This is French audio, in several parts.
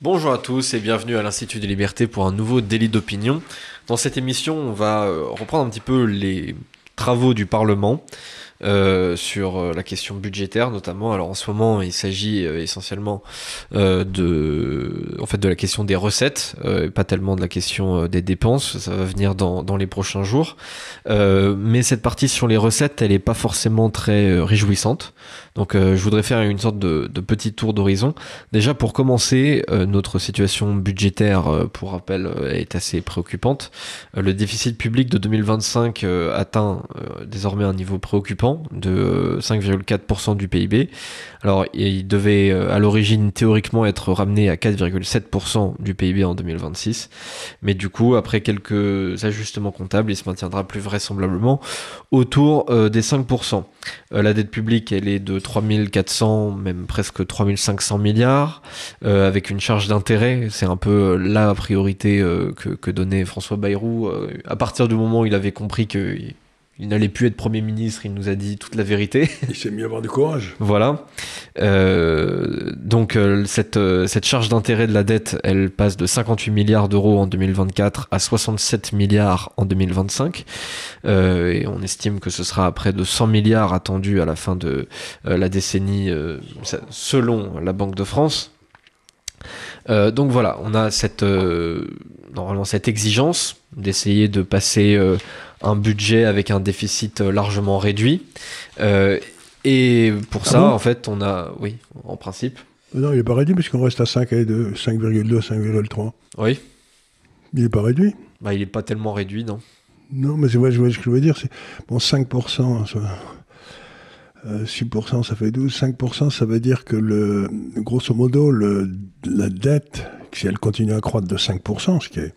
Bonjour à tous et bienvenue à l'Institut des Libertés pour un nouveau délit d'opinion. Dans cette émission, on va reprendre un petit peu les travaux du Parlement sur la question budgétaire notamment. Alors en ce moment, il s'agit essentiellement de la question des recettes, pas tellement de la question des dépenses. Ça va venir dans les prochains jours. Mais cette partie sur les recettes, elle n'est pas forcément très réjouissante. Donc je voudrais faire une sorte de petit tour d'horizon. Déjà pour commencer, notre situation budgétaire, pour rappel, est assez préoccupante. Le déficit public de 2025 atteint désormais un niveau préoccupant de 5,4% du PIB. Alors il devait à l'origine théoriquement être ramené à 4,7% du PIB en 2026. Mais du coup, après quelques ajustements comptables, il se maintiendra plus vraisemblablement autour des 5%. La dette publique, elle est de 3400, même presque 3500 milliards, avec une charge d'intérêt. C'est un peu la priorité que donnait François Bayrou. À partir du moment où il avait compris qu'il n'allait plus être Premier ministre, il nous a dit toute la vérité. Il s'est mis à avoir du courage. Voilà. Donc cette charge d'intérêt de la dette, elle passe de 58 milliards d'euros en 2024 à 67 milliards en 2025. Et on estime que ce sera près de 100 milliards attendus à la fin de la décennie, selon la Banque de France. Donc voilà, on a normalement cette exigence d'essayer de passer un budget avec un déficit largement réduit. Et pour ça, en fait, on a... Oui, en principe. Non, il n'est pas réduit parce qu'on reste à 5,2, 5,2, 5,3. Oui. Il n'est pas réduit. Il n'est pas tellement réduit, non. Non, mais je vois ce que je veux dire. C'est, 5%, 6%, ça fait 12. 5%, ça veut dire que, grosso modo, la dette, si elle continue à croître de 5%,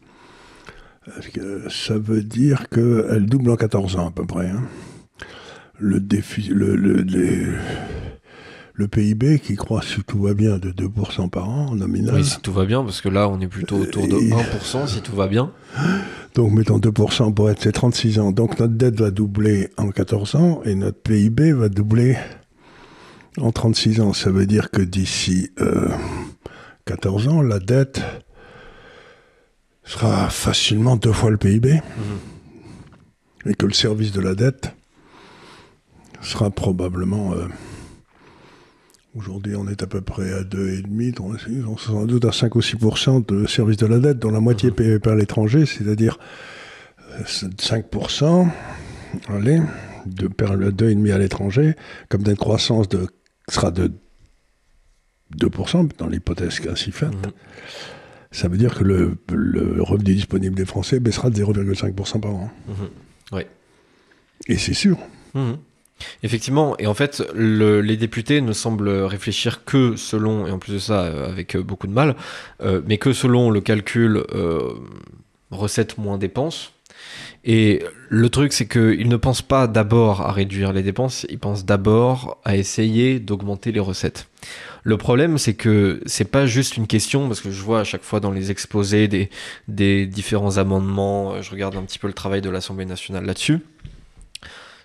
ça veut dire qu'elle double en 14 ans à peu près. Hein. Le PIB qui croît, si tout va bien, de 2% par an en nominal. Oui, si tout va bien, parce que là, on est plutôt autour de 1%, si tout va bien. Donc, mettons 2% pour être, c'est 36 ans. Donc, notre dette va doubler en 14 ans et notre PIB va doubler en 36 ans. Ça veut dire que d'ici 14 ans, la dette sera facilement 2 fois le PIB. Et que le service de la dette sera probablement... aujourd'hui, on est à peu près à 2,5, on sans doute à 5 ou 6% de service de la dette, dont la moitié payée par l'étranger, c'est-à-dire 5%, allez, de perdre le 2,5 à l'étranger, comme d'une croissance sera de 2%, dans l'hypothèse ainsi faite. Ça veut dire que le revenu disponible des Français baissera de 0,5% par an. Oui. Et c'est sûr. Effectivement, et en fait, les députés ne semblent réfléchir que selon, et en plus de ça, avec beaucoup de mal, mais que selon le calcul recettes moins dépenses. Et le truc, c'est qu'ils ne pensent pas d'abord à réduire les dépenses, ils pensent d'abord à essayer d'augmenter les recettes. Le problème, c'est que c'est pas juste une question, parce que je vois à chaque fois dans les exposés des différents amendements, je regarde un petit peu le travail de l'Assemblée nationale là-dessus.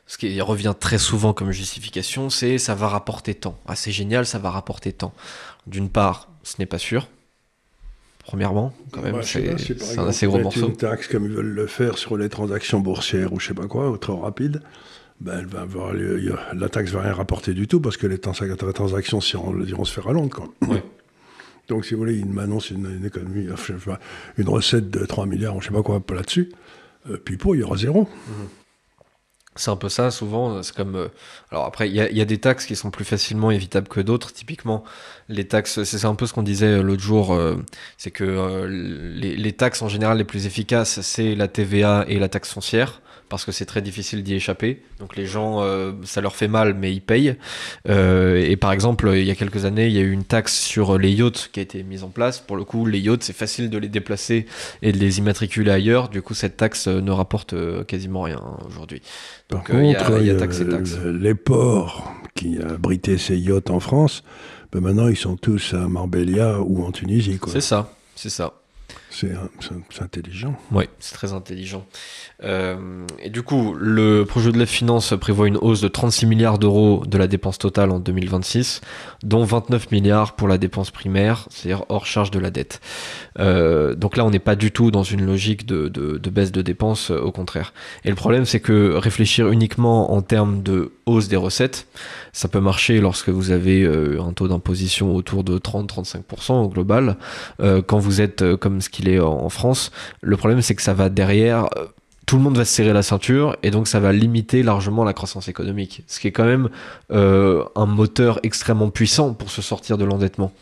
Ce qui revient très souvent comme justification, c'est ça va rapporter tant. Ah, c'est génial, ça va rapporter tant. D'une part, ce n'est pas sûr. Premièrement, quand même, c'est un assez gros morceau. Une taxe comme ils veulent le faire sur les transactions boursières ou je sais pas quoi, ou trop rapide, elle va avoir la taxe va rien rapporter du tout parce que les transactions iront se faire à Londres, quoi. Ouais. Donc, si vous voulez, ils m'annoncent une économie, une recette de 3 milliards ou je sais pas quoi, pas là-dessus. Puis il y aura zéro. C'est un peu ça, souvent, c'est comme... alors après, il y a des taxes qui sont plus facilement évitables que d'autres. Typiquement, les taxes, c'est un peu ce qu'on disait l'autre jour, c'est que les taxes en général les plus efficaces, c'est la TVA et la taxe foncière, parce que c'est très difficile d'y échapper. Donc les gens, ça leur fait mal, mais ils payent. Et par exemple, il y a quelques années, il y a eu une taxe sur les yachts qui a été mise en place. Pour le coup, les yachts, c'est facile de les déplacer et de les immatriculer ailleurs. Du coup, cette taxe ne rapporte quasiment rien aujourd'hui. Donc il y a taxe et taxe. Les ports qui abritaient ces yachts en France, maintenant ils sont tous à Marbella ou en Tunisie, quoi. C'est ça. C'est intelligent. Oui, c'est très intelligent. Et du coup, le projet de loi de finances prévoit une hausse de 36 milliards d'euros de la dépense totale en 2026, dont 29 milliards pour la dépense primaire, c'est-à-dire hors charge de la dette. Donc là, on n'est pas du tout dans une logique de baisse de dépenses, au contraire. Et le problème, c'est que réfléchir uniquement en termes de hausse des recettes, ça peut marcher lorsque vous avez un taux d'imposition autour de 30-35% au global. Quand vous êtes comme ce qu'il est en France, le problème, c'est que ça va derrière... tout le monde va se serrer la ceinture et donc ça va limiter largement la croissance économique. Ce qui est quand même un moteur extrêmement puissant pour se sortir de l'endettement.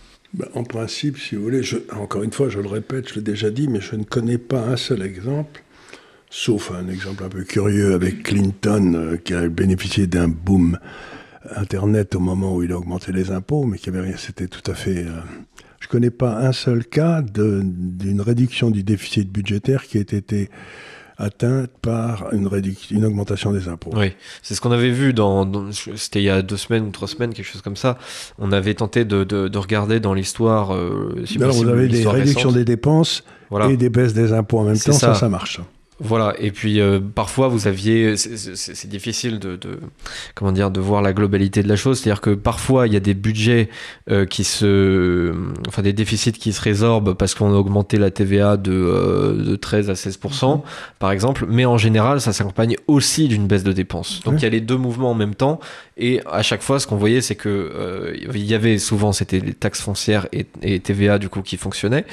En principe, si vous voulez, encore une fois, je le répète, je l'ai déjà dit, mais je ne connais pas un seul exemple, sauf un exemple un peu curieux avec Clinton, qui a bénéficié d'un boom Internet au moment où il a augmenté les impôts, mais qui avait rien, c'était tout à fait... je ne connais pas un seul cas d'une réduction du déficit budgétaire qui ait été atteinte par une augmentation des impôts. Oui, c'est ce qu'on avait vu c'était il y a 2 semaines ou 3 semaines, quelque chose comme ça. On avait tenté de regarder dans l'histoire... Alors vous avez des réductions des dépenses et des baisses des impôts en même temps, ça marche. Voilà, et puis parfois vous aviez, c'est difficile de voir la globalité de la chose, c'est-à-dire que parfois il y a des budgets des déficits qui se résorbent parce qu'on a augmenté la TVA de 13 à 16%, par exemple, mais en général ça s'accompagne aussi d'une baisse de dépenses. Donc il y a les deux mouvements en même temps, et à chaque fois ce qu'on voyait c'est que il y avait souvent, c'était les taxes foncières et TVA du coup qui fonctionnaient,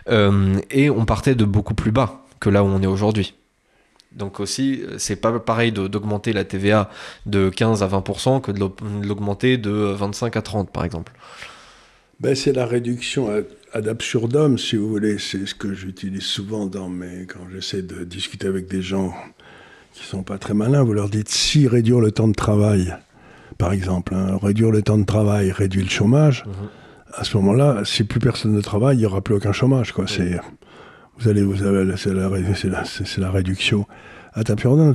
et on partait de beaucoup plus bas que là où on est aujourd'hui. Donc aussi, c'est pas pareil d'augmenter la TVA de 15 à 20% que de l'augmenter de 25 à 30 par exemple. C'est la réduction ad absurdum, si vous voulez. C'est ce que j'utilise souvent quand j'essaie de discuter avec des gens qui sont pas très malins. Vous leur dites, si réduire le temps de travail, par exemple, réduire le temps de travail réduit le chômage, à ce moment-là, si plus personne ne travaille, il n'y aura plus aucun chômage, quoi. Oui. C'est la réduction ad absurdum.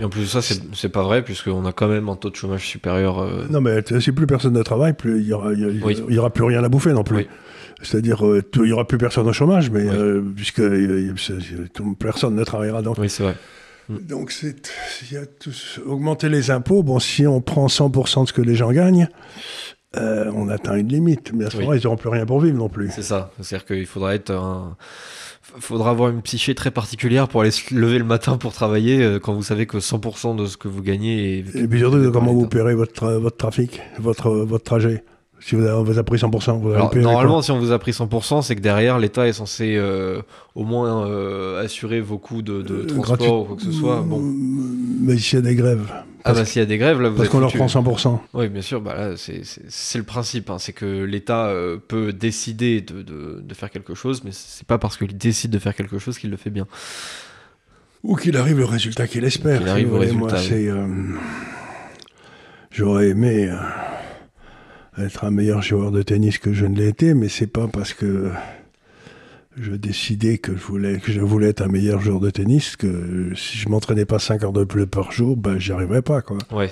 Et en plus de ça, c'est pas vrai, puisqu'on a quand même un taux de chômage supérieur. Non, mais si plus personne ne travaille, il y aura plus rien à bouffer non plus. Oui. C'est-à-dire, il n'y aura plus personne au chômage, mais puisque personne ne travaillera. Donc, oui, c'est vrai. Donc, augmenter les impôts, si on prend 100% de ce que les gens gagnent, on atteint une limite. Mais à ce moment-là, ils n'auront plus rien pour vivre non plus. C'est ça. C'est-à-dire qu'il faudra avoir une psyché très particulière pour aller se lever le matin pour travailler quand vous savez que 100% de ce que vous gagnez est... Et puis surtout, comment vous paierez votre trafic, votre trajet. Si vous a pris 100%, vous allez payer. Normalement, si on vous a pris 100%, c'est que derrière, l'État est censé au moins assurer vos coûts de transport ou quoi que ce soit. Bon. Mais s'il y a des grèves. S'il y a des grèves, là, vous parce qu'on leur prend 100%. Oui, bien sûr. Là, c'est le principe. C'est que l'État peut décider de faire quelque chose, mais c'est pas parce qu'il décide de faire quelque chose qu'il le fait bien. Ou qu'il arrive le résultat qu'il espère. Qu'il arrive au résultat. Moi, j'aurais aimé être un meilleur joueur de tennis que je ne l'ai été, mais c'est pas parce que je décidais que je voulais être un meilleur joueur de tennis que si je m'entraînais pas 5 heures de plus par jour, j'y arriverais pas, quoi. Oui.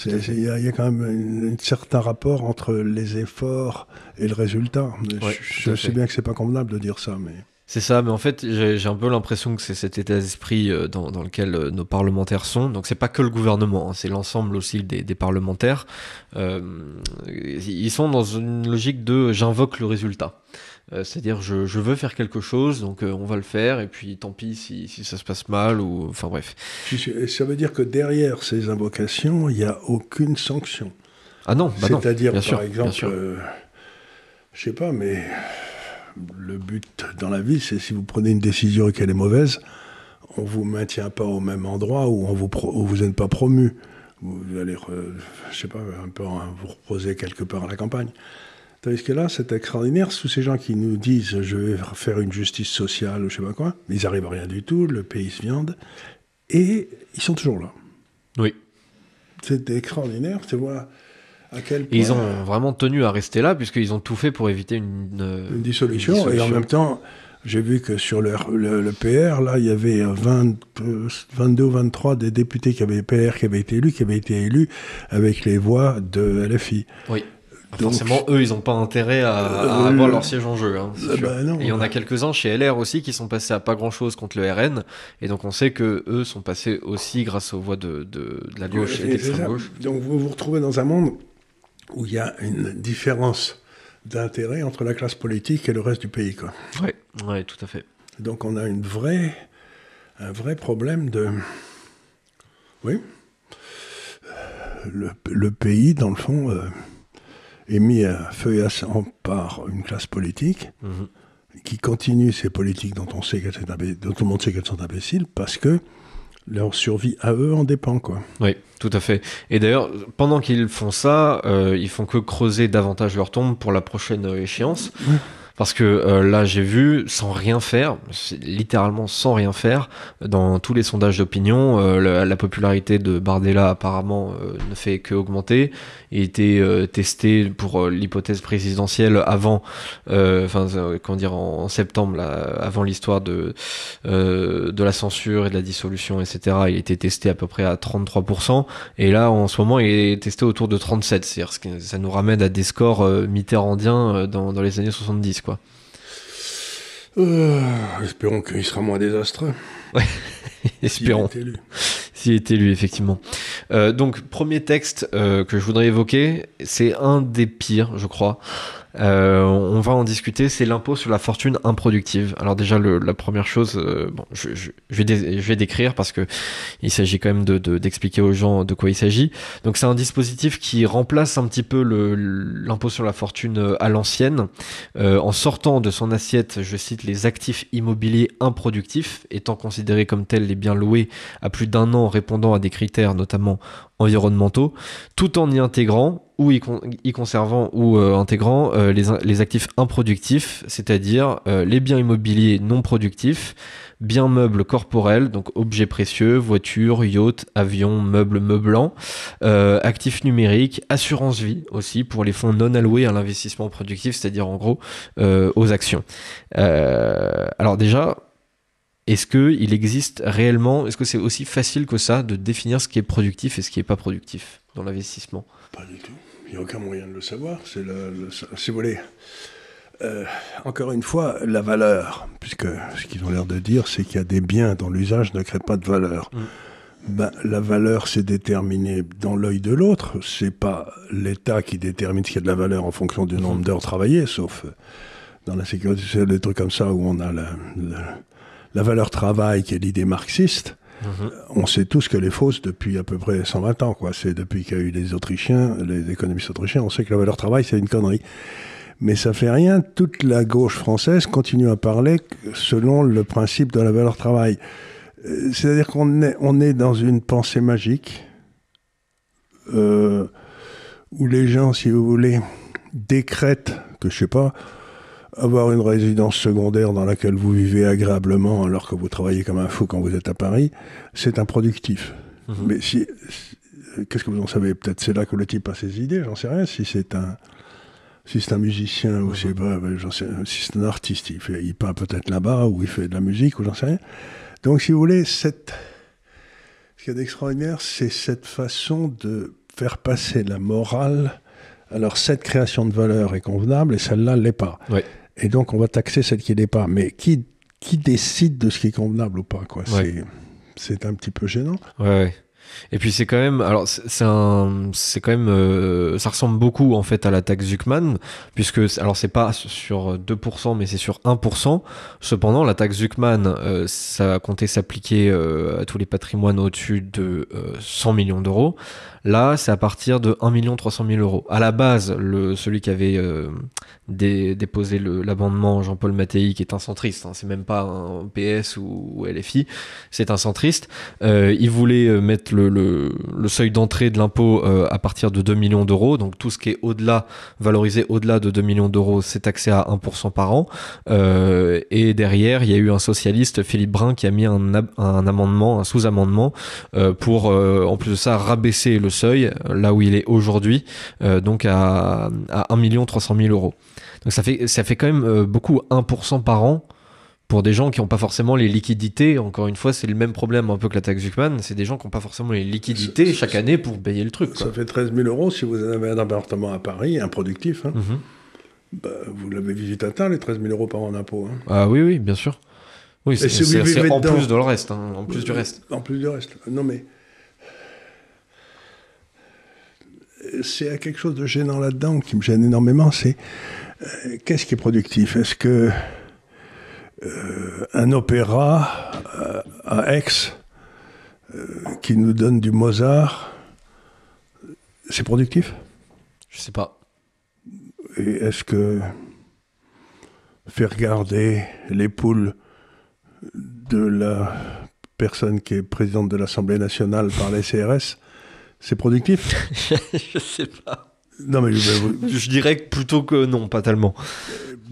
Il y a quand même un certain rapport entre les efforts et le résultat. Je sais bien que c'est pas convenable de dire ça, mais... C'est ça, mais en fait, j'ai un peu l'impression que c'est cet état d'esprit dans lequel nos parlementaires sont. Donc, c'est pas que le gouvernement, c'est l'ensemble aussi des parlementaires. Ils sont dans une logique de « j'invoque le résultat ». C'est-à-dire, je veux faire quelque chose, donc on va le faire, et puis tant pis si ça se passe mal, ou... Enfin, bref. Ça veut dire que derrière ces invocations, il n'y a aucune sanction. Ah non, non. C'est-à-dire, par exemple, je sais pas, mais... Le but dans la vie, c'est si vous prenez une décision et qu'elle est mauvaise, on ne vous maintient pas au même endroit où vous n'êtes pas promu. Vous allez, un peu vous reposer quelque part à la campagne. Tandis que là, c'est extraordinaire, tous ces gens qui nous disent « je vais faire une justice sociale » ou je ne sais pas quoi, mais ils n'arrivent à rien du tout, le pays se viande, et ils sont toujours là. Oui. C'est extraordinaire, tu vois... Et ils ont vraiment tenu à rester là, puisqu'ils ont tout fait pour éviter une dissolution. Et en même temps, j'ai vu que sur le PR, là, il y avait 22 ou 23 des députés PR qui avaient été élus avec les voix de LFI. Oui. Donc, forcément, eux, ils n'ont pas intérêt à avoir leur siège en jeu. Hein, c'est sûr. Non, et il y en a quelques-uns chez LR aussi qui sont passés à pas grand-chose contre le RN. Et donc on sait que eux sont passés aussi grâce aux voix de la gauche et de l'extrême gauche. Donc vous vous retrouvez dans un monde où il y a une différence d'intérêt entre la classe politique et le reste du pays, quoi. Ouais, tout à fait. Donc on a un vrai problème de... Oui. Le pays, dans le fond, est mis à feu et à sang par une classe politique qui continue ces politiques dont on sait dont tout le monde sait qu'elles sont imbéciles, parce que leur survie à eux en dépend, quoi. Oui, tout à fait. Et d'ailleurs, pendant qu'ils font ça, ils font que creuser davantage leur tombe pour la prochaine échéance. Parce que là, j'ai vu, sans rien faire, littéralement sans rien faire, dans tous les sondages d'opinion, la popularité de Bardella apparemment ne fait qu'augmenter. Il était testé pour l'hypothèse présidentielle avant, en septembre, là, avant l'histoire de la censure et de la dissolution, etc. Il était testé à peu près à 33%. Et là, en ce moment, il est testé autour de 37%. C'est-à-dire que ça nous ramène à des scores mitterrandiens dans les années 70, quoi. Espérons qu'il sera moins désastreux. Ouais, espérons. S'il est élu, effectivement. Donc, premier texte que je voudrais évoquer, c'est un des pires, je crois. On va en discuter, c'est l'impôt sur la fortune improductive. Alors déjà, la première chose, je vais décrire parce que il s'agit quand même d'expliquer aux gens de quoi il s'agit. Donc c'est un dispositif qui remplace un petit peu l'impôt sur la fortune à l'ancienne, en sortant de son assiette, je cite, les actifs immobiliers improductifs, étant considérés comme tels les biens loués à plus d'1 an répondant à des critères notamment environnementaux, tout en y intégrant ou y conservant ou intégrant les actifs improductifs, c'est-à-dire les biens immobiliers non productifs, biens meubles corporels, donc objets précieux, voitures, yachts, avions, meubles meublants, actifs numériques, assurance vie aussi pour les fonds non alloués à l'investissement productif, c'est-à-dire en gros aux actions. Alors déjà, est-ce qu'il existe réellement, est-ce que c'est aussi facile que ça de définir ce qui est productif et ce qui n'est pas productif dans l'investissement ? Pas du tout. Il n'y a aucun moyen de le savoir. C'est si vous voulez, encore une fois, la valeur, puisque ce qu'ils ont l'air de dire, c'est qu'il y a des biens dont l'usage ne crée pas de valeur. La valeur, c'est déterminé dans l'œil de l'autre. C'est pas l'État qui détermine ce qui a de la valeur en fonction du nombre d'heures travaillées, sauf dans la sécurité sociale, des trucs comme ça où on a la valeur travail qui est l'idée marxiste. On sait tous qu'elle est fausse depuis à peu près 120 ans, quoi. C'est depuis qu'il y a eu les Autrichiens, les économistes autrichiens, on sait que la valeur travail, c'est une connerie. Mais ça fait rien, toute la gauche française continue à parler selon le principe de la valeur travail. C'est-à-dire qu'on est dans une pensée magique, où les gens, si vous voulez, décrètent que, je sais pas, avoir une résidence secondaire dans laquelle vous vivez agréablement alors que vous travaillez comme un fou quand vous êtes à Paris, c'est improductif. Mais qu'est-ce que vous en savez ? Peut-être c'est là que le type a ses idées, j'en sais rien. Si c'est un musicien ou si c'est un artiste, il peint peut-être là-bas ou il fait de la musique ou j'en sais rien. Donc si vous voulez, ce qu'il y a d'extraordinaire, c'est cette façon de faire passer la morale. Alors cette création de valeur est convenable et celle-là ne l'est pas. Ouais. Et donc on va taxer celle qui n'est pas. Mais qui décide de ce qui est convenable ou pas, quoi. C'est un petit peu gênant. Ouais. Et puis c'est quand même, alors c'est quand même, ça ressemble beaucoup en fait à la taxe Zuckman, puisque alors c'est pas sur 2%, mais c'est sur 1%. Cependant, la taxe Zuckman, ça a compté s'appliquer à tous les patrimoines au-dessus de 100 millions d'euros. Là, c'est à partir de 1 300 000 euros. À la base, celui qui avait déposé l'amendement, Jean-Paul Mattei, qui est un centriste, hein, c'est même pas un PS ou LFI, c'est un centriste. Il voulait mettre le seuil d'entrée de l'impôt à partir de 2 millions d'euros. Donc tout ce qui est valorisé au-delà de 2 millions d'euros, c'est taxé à 1% par an. Et derrière, il y a eu un socialiste, Philippe Brun, qui a mis un amendement, un sous-amendement, pour en plus de ça rabaisser le seuil là où il est aujourd'hui, donc à 1 300 000 euros. Donc ça fait quand même beaucoup, 1% par an pour des gens qui n'ont pas forcément les liquidités. Encore une fois, c'est le même problème un peu que la taxe Zuckman, c'est des gens qui n'ont pas forcément les liquidités chaque année pour payer le truc, quoi. Ça fait 13 000 euros si vous avez un appartement à Paris, improductif. Hein. Vous l'avez vite atteint, les 13 000 euros par an d'impôt. Hein. Ah oui, bien sûr. Oui, c'est en plus de le reste, hein, en plus du reste. En plus du reste. Non, mais c'est quelque chose de gênant là-dedans qui me gêne énormément, c'est qu'est-ce qui est productif? Est-ce que un opéra à Aix qui nous donne du Mozart, c'est productif? Je sais pas. Et est-ce que faire garder les poules de la personne qui est présidente de l'Assemblée nationale par les CRS, c'est productif? Je sais pas. Non, mais je dirais que plutôt que non, pas tellement.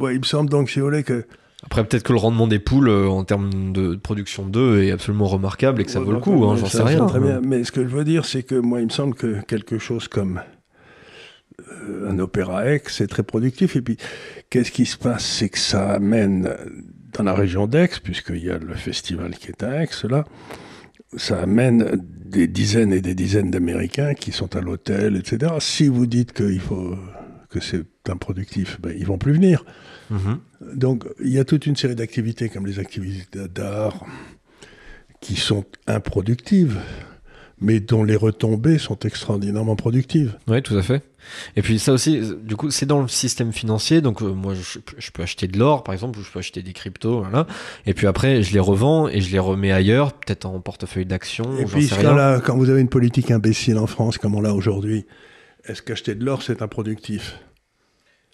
Il me semble donc, si vous voulez, que... Après, peut-être que le rendement des poules en termes de production d'œufs est absolument remarquable et que ça vaut le coup, hein, j'en sais rien. Très bien. Mais ce que je veux dire, c'est que moi, il me semble que quelque chose comme un opéra Aix, c'est très productif. Et puis, qu'est-ce qui se passe? C'est que ça amène, dans la région d'Aix, puisqu'il y a le festival qui est à Aix, là, ça amène des dizaines et des dizaines d'Américains qui sont à l'hôtel, etc. Si vous dites que c'est improductif, ben, ils vont plus venir. Donc, il y a toute une série d'activités, comme les activités d'art, qui sont improductives, mais dont les retombées sont extraordinairement productives. Oui, tout à fait. Et puis ça aussi, du coup, c'est dans le système financier. Donc moi, je peux acheter de l'or, par exemple, ou je peux acheter des cryptos, voilà. Et puis après, je les revends et je les remets ailleurs, peut-être en portefeuille d'actions. Et puis quand vous avez une politique imbécile en France, comme on l'a aujourd'hui, est-ce qu'acheter de l'or, c'est improductif?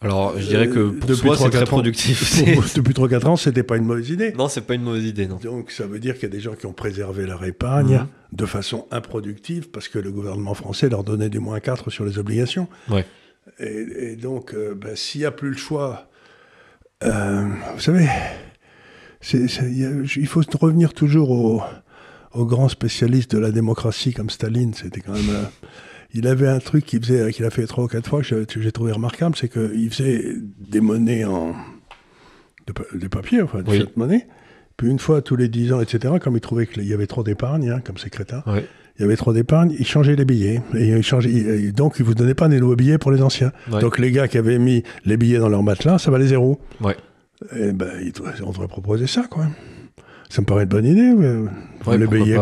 Alors, je dirais que pour soi, c'est très productif. Depuis 3-4 ans, c'était pas une mauvaise idée. Non, c'est pas une mauvaise idée, non. Donc, ça veut dire qu'il y a des gens qui ont préservé leur épargne de façon improductive parce que le gouvernement français leur donnait du -4 sur les obligations. Ouais. Et donc, s'il n'y a plus le choix, vous savez, il faut revenir toujours aux grands spécialistes de la démocratie comme Staline. C'était quand même... Il avait un truc qu'il a fait 3 ou 4 fois que j'ai trouvé remarquable, c'est qu'il faisait des monnaies de papier, enfin, de cette monnaie. Puis une fois tous les 10 ans, etc., comme il trouvait qu'il y avait trop d'épargne, hein, comme ces crétins, il y avait trop d'épargne, il changeait les billets. Et donc, il ne vous donnait pas des nouveaux billets pour les anciens. Ouais. Donc, les gars qui avaient mis les billets dans leur matelas, ça valait 0. Ouais. Et on devrait proposer ça, quoi. Ça me paraît une bonne idée. Les billets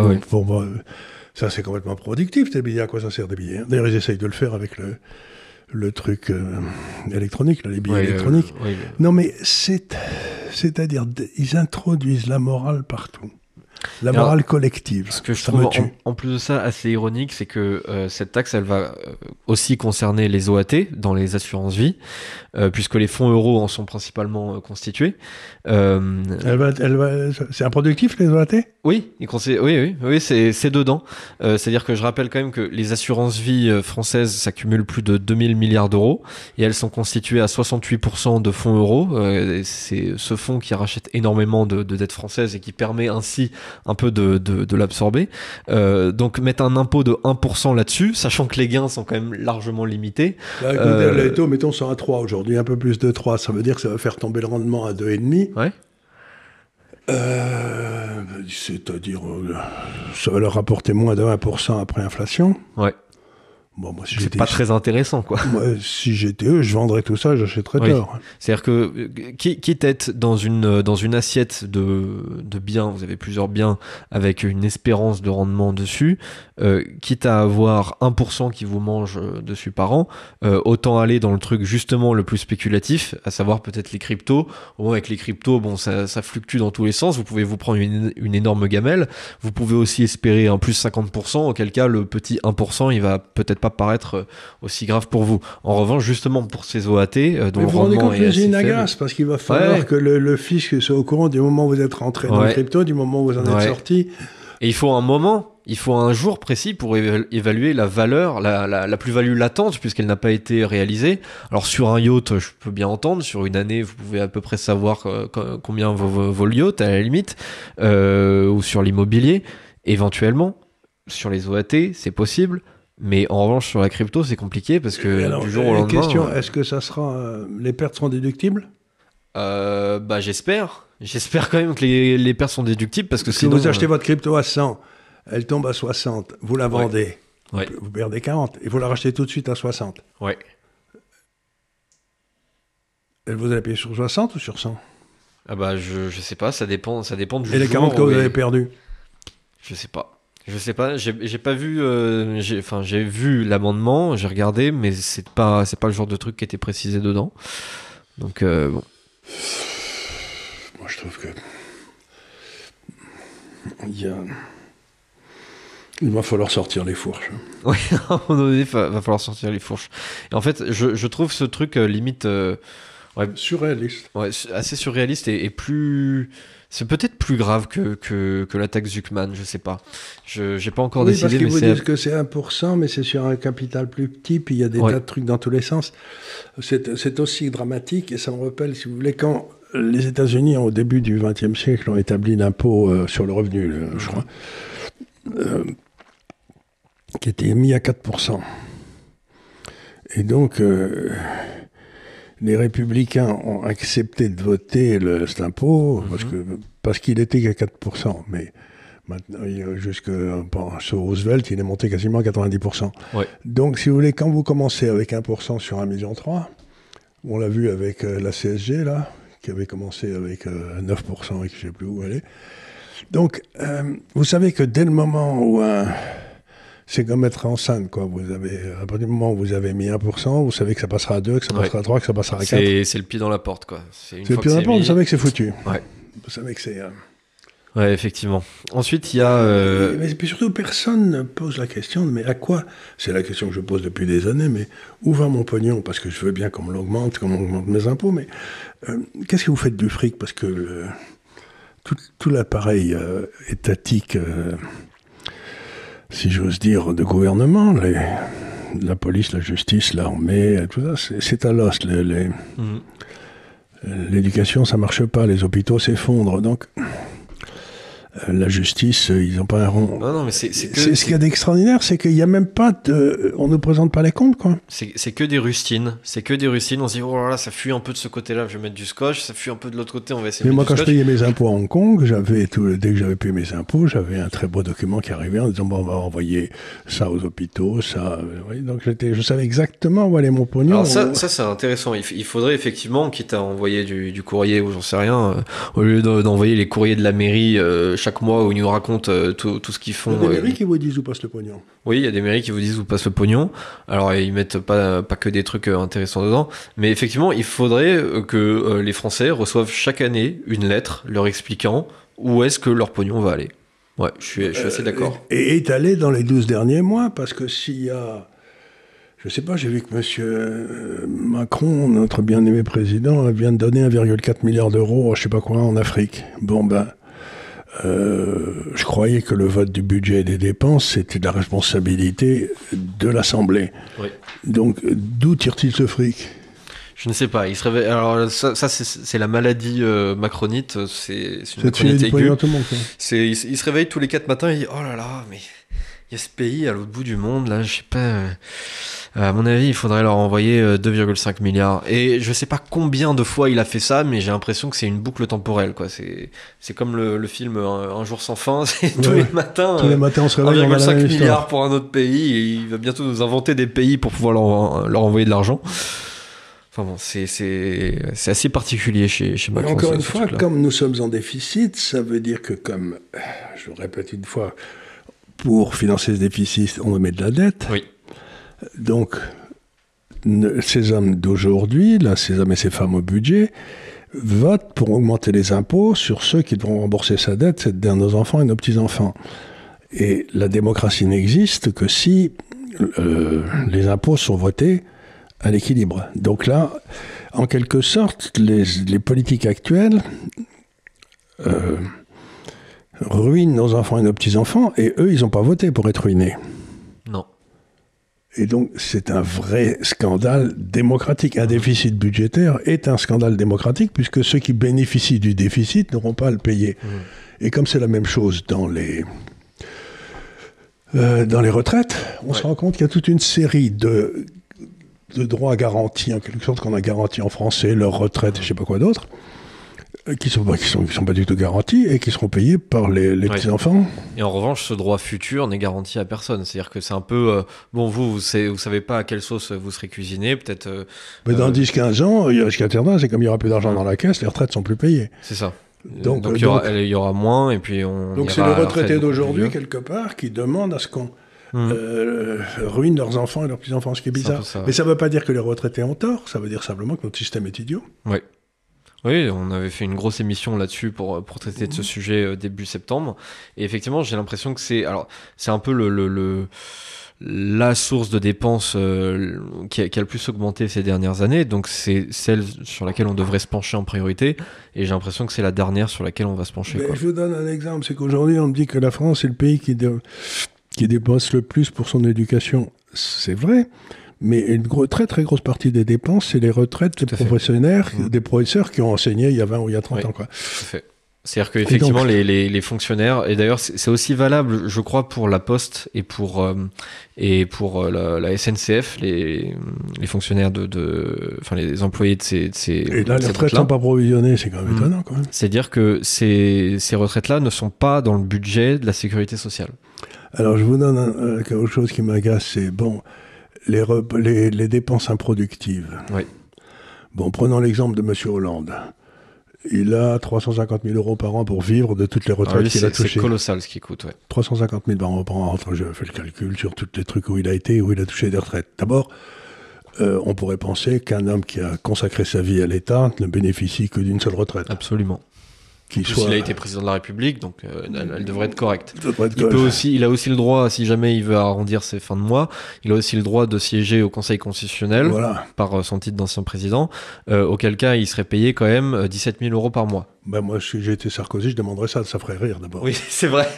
ça, c'est complètement productif, des billets. À quoi ça sert, des billets? D'ailleurs, ils essayent de le faire avec le truc électronique, là, les billets électroniques. Non, mais c'est-à-dire, ils introduisent la morale partout. La morale collective. Ce que je trouve en plus de ça assez ironique, c'est que cette taxe, elle va aussi concerner les OAT dans les assurances vie, puisque les fonds euros en sont principalement constitués. C'est improductif, les OAT? Oui, c'est dedans. C'est-à-dire que je rappelle quand même que les assurances vie françaises s'accumulent plus de 2000 milliards d'euros et elles sont constituées à 68% de fonds euros. C'est ce fonds qui rachète énormément de dettes françaises et qui permet ainsi un peu de l'absorber. Donc mettre un impôt de 1% là-dessus, sachant que les gains sont quand même largement limités. Là, écoutez, les taux, mettons, sont à 3 aujourd'hui, un peu plus de 3, ça veut dire que ça va faire tomber le rendement à 2,5. Ouais. C'est-à-dire, ça va leur rapporter moins de 1% après inflation. Ouais. Bon, moi, c'est pas très intéressant, quoi. Moi, si j'étais eux, je vendrais tout ça, j'achèterais d'or. C'est-à-dire que, quitte à être dans une assiette de biens, vous avez plusieurs biens avec une espérance de rendement dessus, quitte à avoir 1% qui vous mange dessus par an, autant aller dans le truc justement le plus spéculatif, à savoir peut-être les cryptos. Au moins, avec les cryptos, bon, ça fluctue dans tous les sens. Vous pouvez vous prendre une énorme gamelle. Vous pouvez aussi espérer un plus 50%, auquel cas, le petit 1%, il va peut-être pas paraître aussi grave pour vous. En revanche, justement pour ces OAT, dont le rendement est assez faible, parce qu'il va falloir que le fisc soit au courant du moment où vous êtes rentré dans le crypto, du moment où vous en êtes sorti. Et il faut un jour précis pour évaluer la valeur, la plus-value latente, puisqu'elle n'a pas été réalisée. Alors sur un yacht, je peux bien entendre, sur une année, vous pouvez à peu près savoir combien vaut le yacht, à la limite, ou sur l'immobilier, éventuellement. Sur les OAT, c'est possible. Mais en revanche, sur la crypto, c'est compliqué parce que alors, du jour au lendemain... Question, est-ce que ça sera... les pertes seront déductibles? J'espère. J'espère quand même que les pertes sont déductibles parce que Si sinon... vous achetez votre crypto à 100, elle tombe à 60, vous la vendez, Ouais. vous perdez 40, et vous la rachetez tout de suite à 60. Ouais. Elle vous allez payer sur 60 ou sur 100? Je sais pas, ça dépend du jour. Et les 40 que vous avez perdus? Je sais pas. J'ai pas vu. J'ai vu l'amendement, j'ai regardé, mais c'est pas le genre de truc qui était précisé dedans. Donc bon. Moi, je trouve que il va falloir sortir les fourches. Oui, à un moment donné, va falloir sortir les fourches. Et en fait, je trouve ce truc limite Surréaliste. assez surréaliste et plus. C'est peut-être plus grave que l'attaque Zuckman, je sais pas. J'ai pas encore décidé, parce qu'ils mais vous c'est. disent que c'est 1%, mais c'est sur un capital plus petit, puis il y a des tas de trucs dans tous les sens. C'est aussi dramatique, et ça me rappelle, si vous voulez, quand les États-Unis, au début du XXe siècle, ont établi l'impôt sur le revenu, je crois, qui était mis à 4%. Et donc, les républicains ont accepté de voter cet impôt parce qu'il était qu'à 4%. Mais maintenant, sur Roosevelt, il est monté quasiment à 90%. Ouais. Donc, si vous voulez, quand vous commencez avec 1% sur 1,3 million, on l'a vu avec la CSG, là, qui avait commencé avec 9% et que je ne sais plus où elle est. Donc, vous savez que dès le moment où c'est comme être enceinte, quoi. À partir du moment où vous avez mis 1%, vous savez que ça passera à 2, que ça passera à 3, que ça passera à 4. C'est le pied dans la porte, quoi. C'est le pied dans la porte, vous savez que c'est foutu. Ouais. Vous savez que c'est... Ouais, effectivement. Ensuite, il y a... Mais puis surtout, personne ne pose la question, mais à quoi? C'est la question que je pose depuis des années, mais où va mon pognon? Parce que je veux bien qu'on me l'augmente, qu'on augmente mes impôts, mais qu'est-ce que vous faites du fric? Parce que tout l'appareil étatique... si j'ose dire, de gouvernement, la police, la justice, l'armée, tout ça, c'est à l'os. L'éducation, ça marche pas, les hôpitaux s'effondrent, donc la justice, ils n'ont pas un rond. Non, mais c'est que... Ce qu'il y a d'extraordinaire, c'est qu'il n'y a même pas on ne présente pas les comptes, quoi. C'est que des rustines. C'est que des rustines. On se dit, oh là là, ça fuit un peu de ce côté-là, je vais mettre du scotch. Ça fuit un peu de l'autre côté, on va essayer de Mais moi, mettre du quand scotch. je payais mes impôts à Hong Kong, dès que j'avais payé mes impôts, j'avais un très beau document qui arrivait en disant, bon, on va envoyer ça aux hôpitaux, ça. Oui, donc je savais exactement où allait mon pognon. Alors ça c'est intéressant. Il faudrait effectivement, quitte à envoyer du courrier ou j'en sais rien, au lieu d'envoyer les courriers de la mairie chaque mois où ils nous racontent tout ce qu'ils font. Il y a des mairies qui vous disent où passe le pognon. Oui, il y a des mairies qui vous disent où passe le pognon. Alors ils mettent pas que des trucs intéressants dedans, mais effectivement il faudrait que les Français reçoivent chaque année une lettre leur expliquant où est-ce que leur pognon va aller. Ouais, je suis assez d'accord. Et étalé dans les 12 derniers mois, parce que s'il y a... Je sais pas, j'ai vu que M. Macron, notre bien-aimé président, vient de donner 1,4 milliard d'euros, je sais pas quoi, en Afrique. Bon, je croyais que le vote du budget et des dépenses, c'était de la responsabilité de l'Assemblée. Oui. Donc, d'où tire-t-il ce fric? Je ne sais pas. Il se réveille. Alors ça c'est la maladie macronite. C'est une macronite aiguë. Il se réveille tous les 4 matins et il dit oh là là, mais il y a ce pays à l'autre bout du monde là, je sais pas. À mon avis, il faudrait leur envoyer 2,5 milliards. Et je sais pas combien de fois il a fait ça, mais j'ai l'impression que c'est une boucle temporelle, quoi. C'est comme le film Un jour sans fin. C'est tous les matins. Tous les matins, on se réveille. 1,5 milliard pour un autre pays, et il va bientôt nous inventer des pays pour pouvoir leur envoyer de l'argent. Enfin bon, c'est assez particulier chez Macron. Encore une fois, comme nous sommes en déficit, ça veut dire que comme, je le répète une fois, pour financer ce déficit, on met de la dette. Oui. Donc, ces hommes d'aujourd'hui, là, ces hommes et ces femmes au budget, votent pour augmenter les impôts sur ceux qui devront rembourser sa dette, c'est-à-dire nos enfants et nos petits-enfants. Et la démocratie n'existe que si les impôts sont votés à l'équilibre. Donc là, en quelque sorte, les politiques actuelles ruinent nos enfants et nos petits-enfants, et eux, ils n'ont pas voté pour être ruinés. Non. Et donc, c'est un vrai scandale démocratique. Un déficit budgétaire est un scandale démocratique, puisque ceux qui bénéficient du déficit n'auront pas à le payer. Et comme c'est la même chose dans les retraites, on se rend compte qu'il y a toute une série de droits garantis, en quelque sorte, qu'on a garantis en français, leur retraite, je sais pas quoi d'autre, qui sont pas du tout garantis et qui seront payés par les petits-enfants. Et en revanche, ce droit futur n'est garanti à personne. C'est-à-dire que c'est un peu... bon, vous savez pas à quelle sauce vous serez cuisiné, peut-être... Mais dans 10-15 ans, jusqu'à terme, c'est comme il n'y aura plus d'argent dans la caisse, les retraites sont plus payées. C'est ça. Donc il y aura moins, et puis on... Donc c'est les retraités d'aujourd'hui, quelque part, qui demandent à ce qu'on ruine leurs enfants et leurs petits-enfants, ce qui est bizarre. Mais ça ne veut pas dire que les retraités ont tort, ça veut dire simplement que notre système est idiot. Oui, on avait fait une grosse émission là-dessus pour traiter de ce sujet début septembre. Et effectivement, j'ai l'impression que c'est un peu la source de dépenses qui a le plus augmenté ces dernières années. Donc c'est celle sur laquelle on devrait se pencher en priorité. Et j'ai l'impression que c'est la dernière sur laquelle on va se pencher. Je vous donne un exemple. C'est qu'aujourd'hui, on me dit que la France est le pays qui dépense le plus pour son éducation. C'est vrai. Mais une très très grosse partie des dépenses, c'est les retraites des professeurs qui ont enseigné il y a 20 ou il y a 30 ans. Quoi. Tout à fait. C'est-à-dire qu'effectivement, les fonctionnaires, et d'ailleurs c'est aussi valable, je crois, pour la Poste et pour la SNCF, les fonctionnaires enfin les employés de ces et là, les retraites ne sont pas provisionnées, c'est quand même étonnant. Quand même. C'est-à-dire que ces retraites-là ne sont pas dans le budget de la sécurité sociale. Alors je vous donne quelque chose qui m'agace, c'est bon... Les dépenses improductives. Oui. Bon, prenons l'exemple de M. Hollande. Il a 350 000 € par an pour vivre de toutes les retraites qu'il a touchées. C'est colossal ce qui coûte, ouais. 350 000 € par an. Je fais le calcul sur tous les trucs où il a été, où il a touché des retraites. D'abord, on pourrait penser qu'un homme qui a consacré sa vie à l'État ne bénéficie que d'une seule retraite. Absolument. Il a été président de la République, donc elle devrait être correcte. Il a aussi le droit, si jamais il veut arrondir ses fins de mois, il a aussi le droit de siéger au Conseil constitutionnel par son titre d'ancien président, auquel cas il serait payé quand même 17 000 € par mois. Ben moi, si j'ai été Sarkozy, je demanderais ça ferait rire d'abord. Oui, c'est vrai,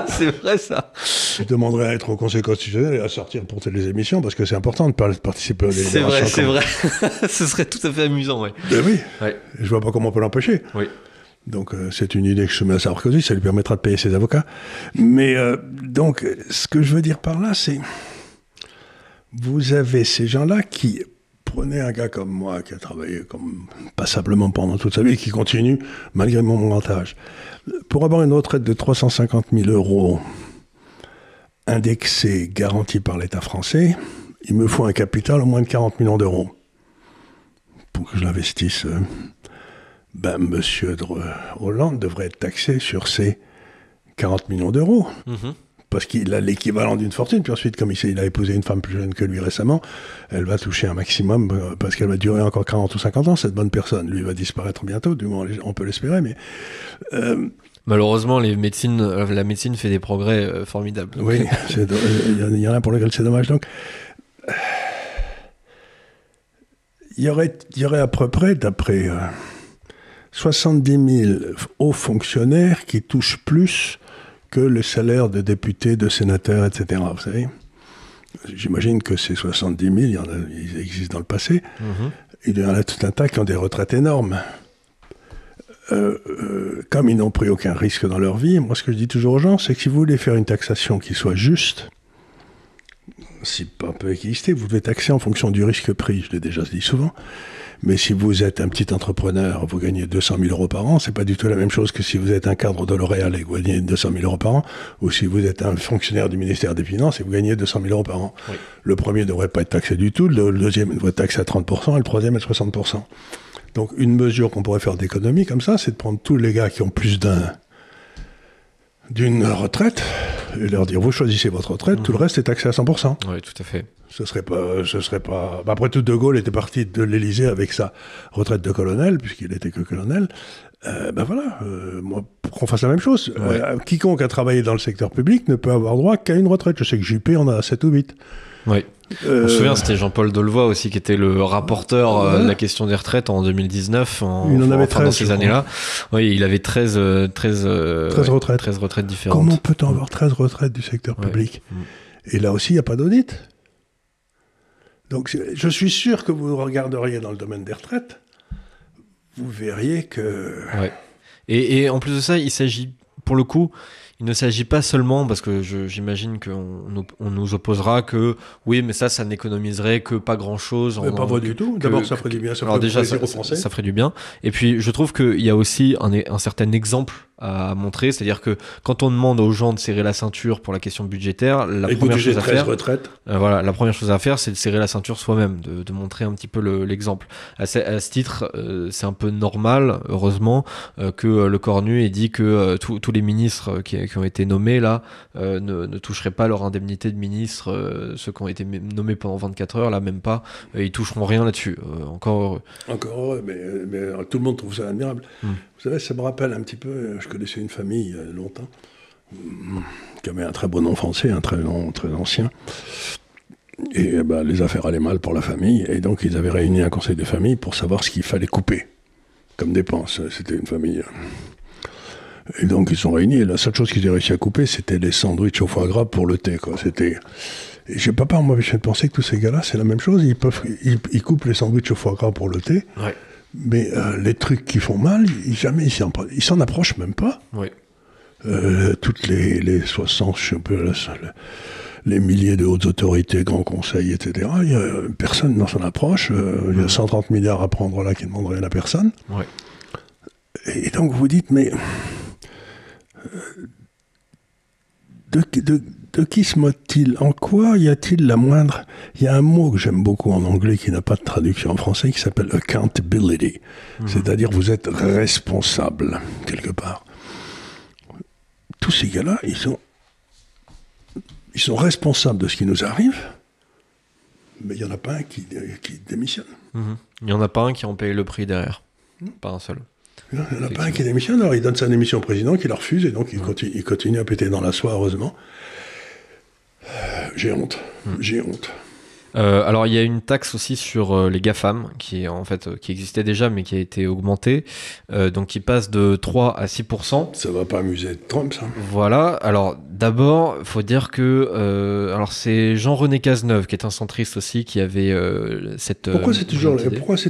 c'est vrai ça. Je demanderais à être au Conseil constitutionnel et à sortir pour toutes les émissions, parce que c'est important de participer aux délibérations. C'est vrai. Ce serait tout à fait amusant, oui. Ben oui, je vois pas comment on peut l'empêcher. Oui. Donc c'est une idée que je soumets à Sarkozy, ça lui permettra de payer ses avocats. Mais donc, ce que je veux dire par là, c'est... Vous avez ces gens-là qui... Prenez un gars comme moi, qui a travaillé passablement pendant toute sa vie, qui continue, malgré mon grand âge. Pour avoir une retraite de 350 000 € indexée, garantie par l'État français, il me faut un capital au moins de 40 millions d'euros pour que je l'investisse... Monsieur Hollande devrait être taxé sur ces 40 millions d'euros. Parce qu'il a l'équivalent d'une fortune. Puis ensuite, comme il a épousé une femme plus jeune que lui récemment, elle va toucher un maximum, parce qu'elle va durer encore 40 ou 50 ans, cette bonne personne. Lui va disparaître bientôt, du moins on peut l'espérer, mais... Malheureusement, la médecine fait des progrès formidables. Donc... Oui, il y en a pour lesquels c'est dommage. Donc, il y aurait à peu près, d'après... 70 000 hauts fonctionnaires qui touchent plus que le salaire de députés, de sénateurs, etc. Vous savez, j'imagine que ces 70 000, ils existent dans le passé. Il y en a tout un tas qui ont des retraites énormes. Comme ils n'ont pris aucun risque dans leur vie, moi ce que je dis toujours aux gens, c'est que si vous voulez faire une taxation qui soit juste, si un peu équilibrée, vous devez taxer en fonction du risque pris, je l'ai déjà dit souvent. Mais si vous êtes un petit entrepreneur, vous gagnez 200 000 € par an, c'est pas du tout la même chose que si vous êtes un cadre de L'Oréal et que vous gagnez 200 000 € par an, ou si vous êtes un fonctionnaire du ministère des Finances et vous gagnez 200 000 € par an. Oui. Le premier ne devrait pas être taxé du tout, le deuxième devrait être taxé à 30% et le troisième à 60%. Donc une mesure qu'on pourrait faire d'économie comme ça, c'est de prendre tous les gars qui ont plus d'une retraite et leur dire vous choisissez votre retraite, tout le reste est taxé à 100%. Oui, tout à fait. Ce serait pas. Après tout, De Gaulle était parti de l'Élysée avec sa retraite de colonel, puisqu'il était que colonel. Moi, pour qu'on fasse la même chose. Ouais. Quiconque a travaillé dans le secteur public ne peut avoir droit qu'à une retraite. Je sais que Juppé en a 7 ou 8. Oui. On se souvient, c'était Jean-Paul Delevoye aussi qui était le rapporteur de la question des retraites en 2019. Il en avait 13 dans ces années-là. Oui, il avait 13 retraites. 13 retraites différentes. Comment peut-on avoir 13 retraites du secteur public ? Et là aussi, il n'y a pas d'audit. Donc, je suis sûr que vous regarderiez dans le domaine des retraites, vous verriez que... Ouais. Et en plus de ça, il il ne s'agit pas seulement, parce que j'imagine qu'on nous opposera que oui, mais ça n'économiserait que pas grand-chose. Pas vrai du tout. D'abord, ça ferait du bien. Alors déjà, ça ferait du bien. Et puis, je trouve qu'il y a aussi un certain exemple à montrer, c'est-à-dire que quand on demande aux gens de serrer la ceinture pour la question budgétaire, la première chose à faire, c'est de serrer la ceinture soi-même, de montrer un petit peu l'exemple. À ce titre, c'est un peu normal, heureusement, que le Cornu ait dit que tous les ministres qui ont été nommés là ne toucheraient pas leur indemnité de ministre, ceux qui ont été nommés pendant 24 heures, là même pas, ils toucheront rien là-dessus. Encore heureux. Encore heureux, mais tout le monde trouve ça admirable. Vous savez, ça me rappelle un petit peu, je connaissais une famille il y a longtemps, qui avait un très bon nom français, un très ancien. Et les affaires allaient mal pour la famille, et donc ils avaient réuni un conseil de famille pour savoir ce qu'il fallait couper comme dépenses. C'était une famille. Et donc ils sont réunis, et la seule chose qu'ils avaient réussi à couper, c'était les sandwichs au foie gras pour le thé, quoi. C'était... Et je sais pas, moi je pensais que tous ces gars-là, c'est la même chose, ils coupent les sandwichs au foie gras pour le thé. Ouais. Mais les trucs qui font mal, jamais ils s'en approchent même pas. Oui. Toutes les 60, je sais pas, les milliers de hautes autorités, grands conseils, etc. Personne n'en s'en approche. Il y a 130 milliards à prendre là qui ne demandent rien à personne. Ouais. Et donc vous dites, mais de qui se moque-t-il? En quoi y a-t-il la moindre... Il y a un mot que j'aime beaucoup en anglais qui n'a pas de traduction en français qui s'appelle accountability. C'est-à-dire vous êtes responsable, quelque part. Tous ces gars-là, ils sont responsables de ce qui nous arrive, mais il n'y en a pas un qui démissionne. Il n'y en a pas un qui en paye le prix derrière. Pas un seul. Il n'y en a pas un qui démissionne, alors il donne sa démission au président, qui la refuse, et donc il continue à péter dans la soie, heureusement. J'ai honte. Alors il y a une taxe aussi sur les GAFAM qui existait déjà mais qui a été augmentée, donc qui passe de 3 à 6%. Ça va pas amuser Trump, ça. Voilà, alors d'abord il faut dire que alors c'est Jean-René Cazeneuve qui est un centriste aussi qui avait cette pourquoi c'est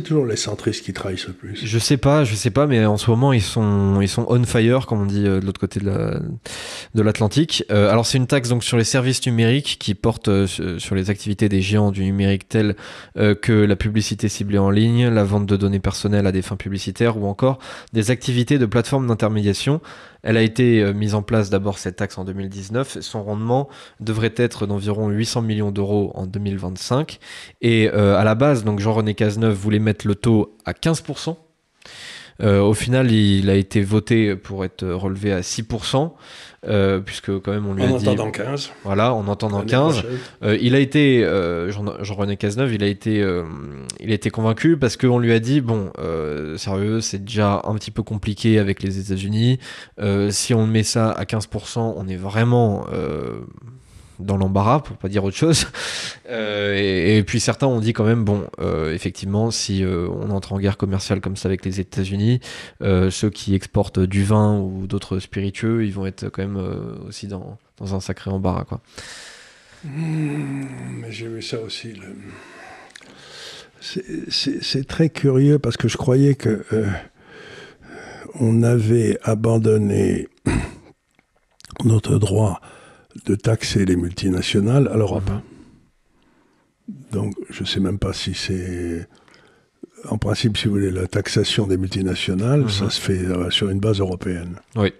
toujours les centristes qui trahissent le plus? Je sais pas mais en ce moment ils sont on fire comme on dit de l'autre côté de l'Atlantique. Alors c'est une taxe donc sur les services numériques qui porte sur les activités des géants du numérique telles que la publicité ciblée en ligne, la vente de données personnelles à des fins publicitaires ou encore des activités de plateformes d'intermédiation. Elle a été mise en place d'abord cette taxe en 2019. Son rendement devrait être d'environ 800 millions d'euros en 2025. Et à la base, donc Jean-René Cazeneuve voulait mettre le taux à 15%. Au final, il a été voté pour être relevé à 6%, puisque quand même on lui a dit... En entendant 15. Voilà, en entendant 15. Il a été, Jean-René Cazeneuve, il a été convaincu parce qu'on lui a dit, bon, sérieux, c'est déjà un petit peu compliqué avec les États-Unis. Si on met ça à 15%, on est vraiment... dans l'embarras, pour pas dire autre chose. Et puis certains ont dit quand même, bon, effectivement, si on entre en guerre commerciale comme ça avec les États-Unis, ceux qui exportent du vin ou d'autres spiritueux, ils vont être quand même aussi dans un sacré embarras, quoi. Mais j'ai vu ça aussi. C'est très curieux parce que je croyais que on avait abandonné notre droit de taxer les multinationales à l'Europe. Donc, je ne sais même pas si c'est... En principe, si vous voulez, la taxation des multinationales, ça se fait sur une base européenne. Oui.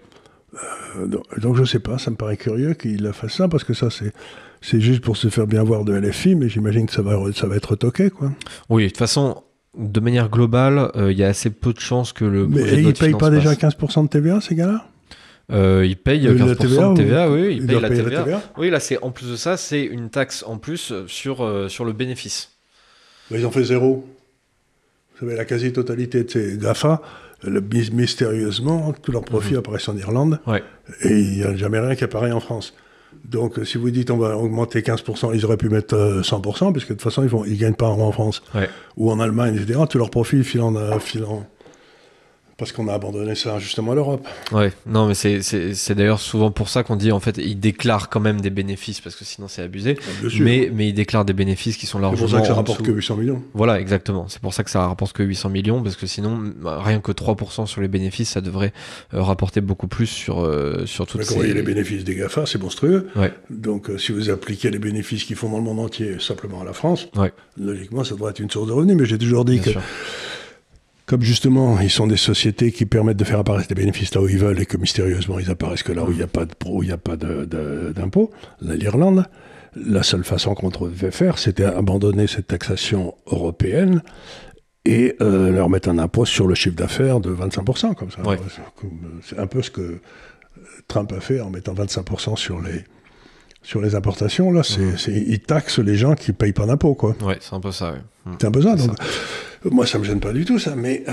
Donc, je ne sais pas, ça me paraît curieux qu'il fasse ça, parce que ça, c'est juste pour se faire bien voir de LFI, mais j'imagine que ça va être retoqué, quoi. Oui, de toute façon, de manière globale, il y a assez peu de chances que le... Mais ils ne payent pas déjà 15% de TVA, ces gars-là ? Ils payent 15% de TVA, oui, ils payent la TVA. TVA. Oui, là, en plus de ça, c'est une taxe en plus sur le bénéfice. Mais ils ont fait zéro. Vous savez, la quasi-totalité de ces GAFA, mystérieusement, tous leurs profits apparaissent en Irlande, et il n'y a jamais rien qui apparaît en France. Donc, si vous dites on va augmenter 15%, ils auraient pu mettre 100%, puisque de toute façon, ils ne gagnent pas en France ou en Allemagne, etc. Tous leurs profits filant Parce qu'on a abandonné ça justement à l'Europe. Ouais, non, mais c'est d'ailleurs souvent pour ça qu'on dit, en fait, ils déclarent quand même des bénéfices, parce que sinon c'est abusé. Bien sûr. Mais ils déclarent des bénéfices qui sont largement. C'est pour ça que ça en rapporte dessous. que 800 millions. Voilà, exactement. C'est pour ça que ça rapporte que 800 millions, parce que sinon, rien que 3% sur les bénéfices, ça devrait rapporter beaucoup plus sur toutes Mais quand vous voyez les bénéfices des GAFA, c'est monstrueux. Ouais. Donc si vous appliquez les bénéfices qu'ils font dans le monde entier simplement à la France, Ouais. logiquement, ça devrait être une source de revenus. Mais j'ai toujours dit Bien que, sûr. comme justement, ils sont des sociétés qui permettent de faire apparaître des bénéfices là où ils veulent et que mystérieusement, ils apparaissent que là où il n'y a pas d'impôt, l'Irlande, la seule façon qu'on devait faire, c'était abandonner cette taxation européenne et leur mettre un impôt sur le chiffre d'affaires de 25%, comme ça. Ouais. C'est un peu ce que Trump a fait en mettant 25% sur les importations. Là, il taxe les gens qui ne payent pas d'impôts, quoi. Ouais, c'est un peu ça, ouais. C'est un peu ça. C'est Donc, moi, ça me gêne pas du tout, ça, mais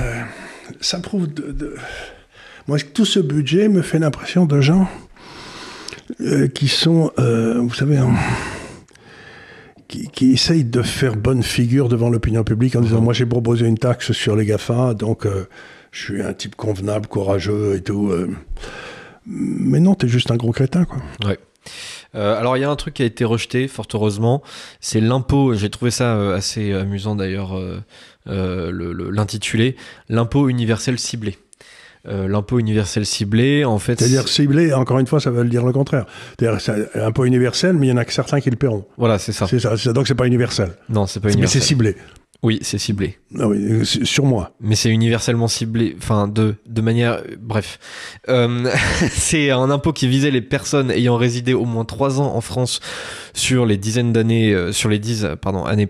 ça prouve Moi, tout ce budget me fait l'impression de gens qui sont, vous savez, qui essayent de faire bonne figure devant l'opinion publique en disant, moi, j'ai proposé une taxe sur les GAFA, donc je suis un type convenable, courageux et tout. Mais non, t'es juste un gros crétin, quoi. Ouais. Alors il y a un truc qui a été rejeté, fort heureusement, c'est l'impôt. J'ai trouvé ça assez amusant d'ailleurs, l'intitulé, l'impôt universel ciblé. L'impôt universel ciblé, en fait. C'est-à-dire ciblé, encore une fois, ça veut dire le contraire. C'est-à-dire c'est un impôt universel, mais il y en a que certains qui le paieront. Voilà, c'est ça. C'est ça, donc c'est pas universel. Non, c'est pas Mais universel. c'est ciblé. Oui, c'est ciblé. Ah oui, sur moi. Mais c'est universellement ciblé, enfin de manière, bref. C'est un impôt qui visait les personnes ayant résidé au moins 3 ans en France sur les 10 années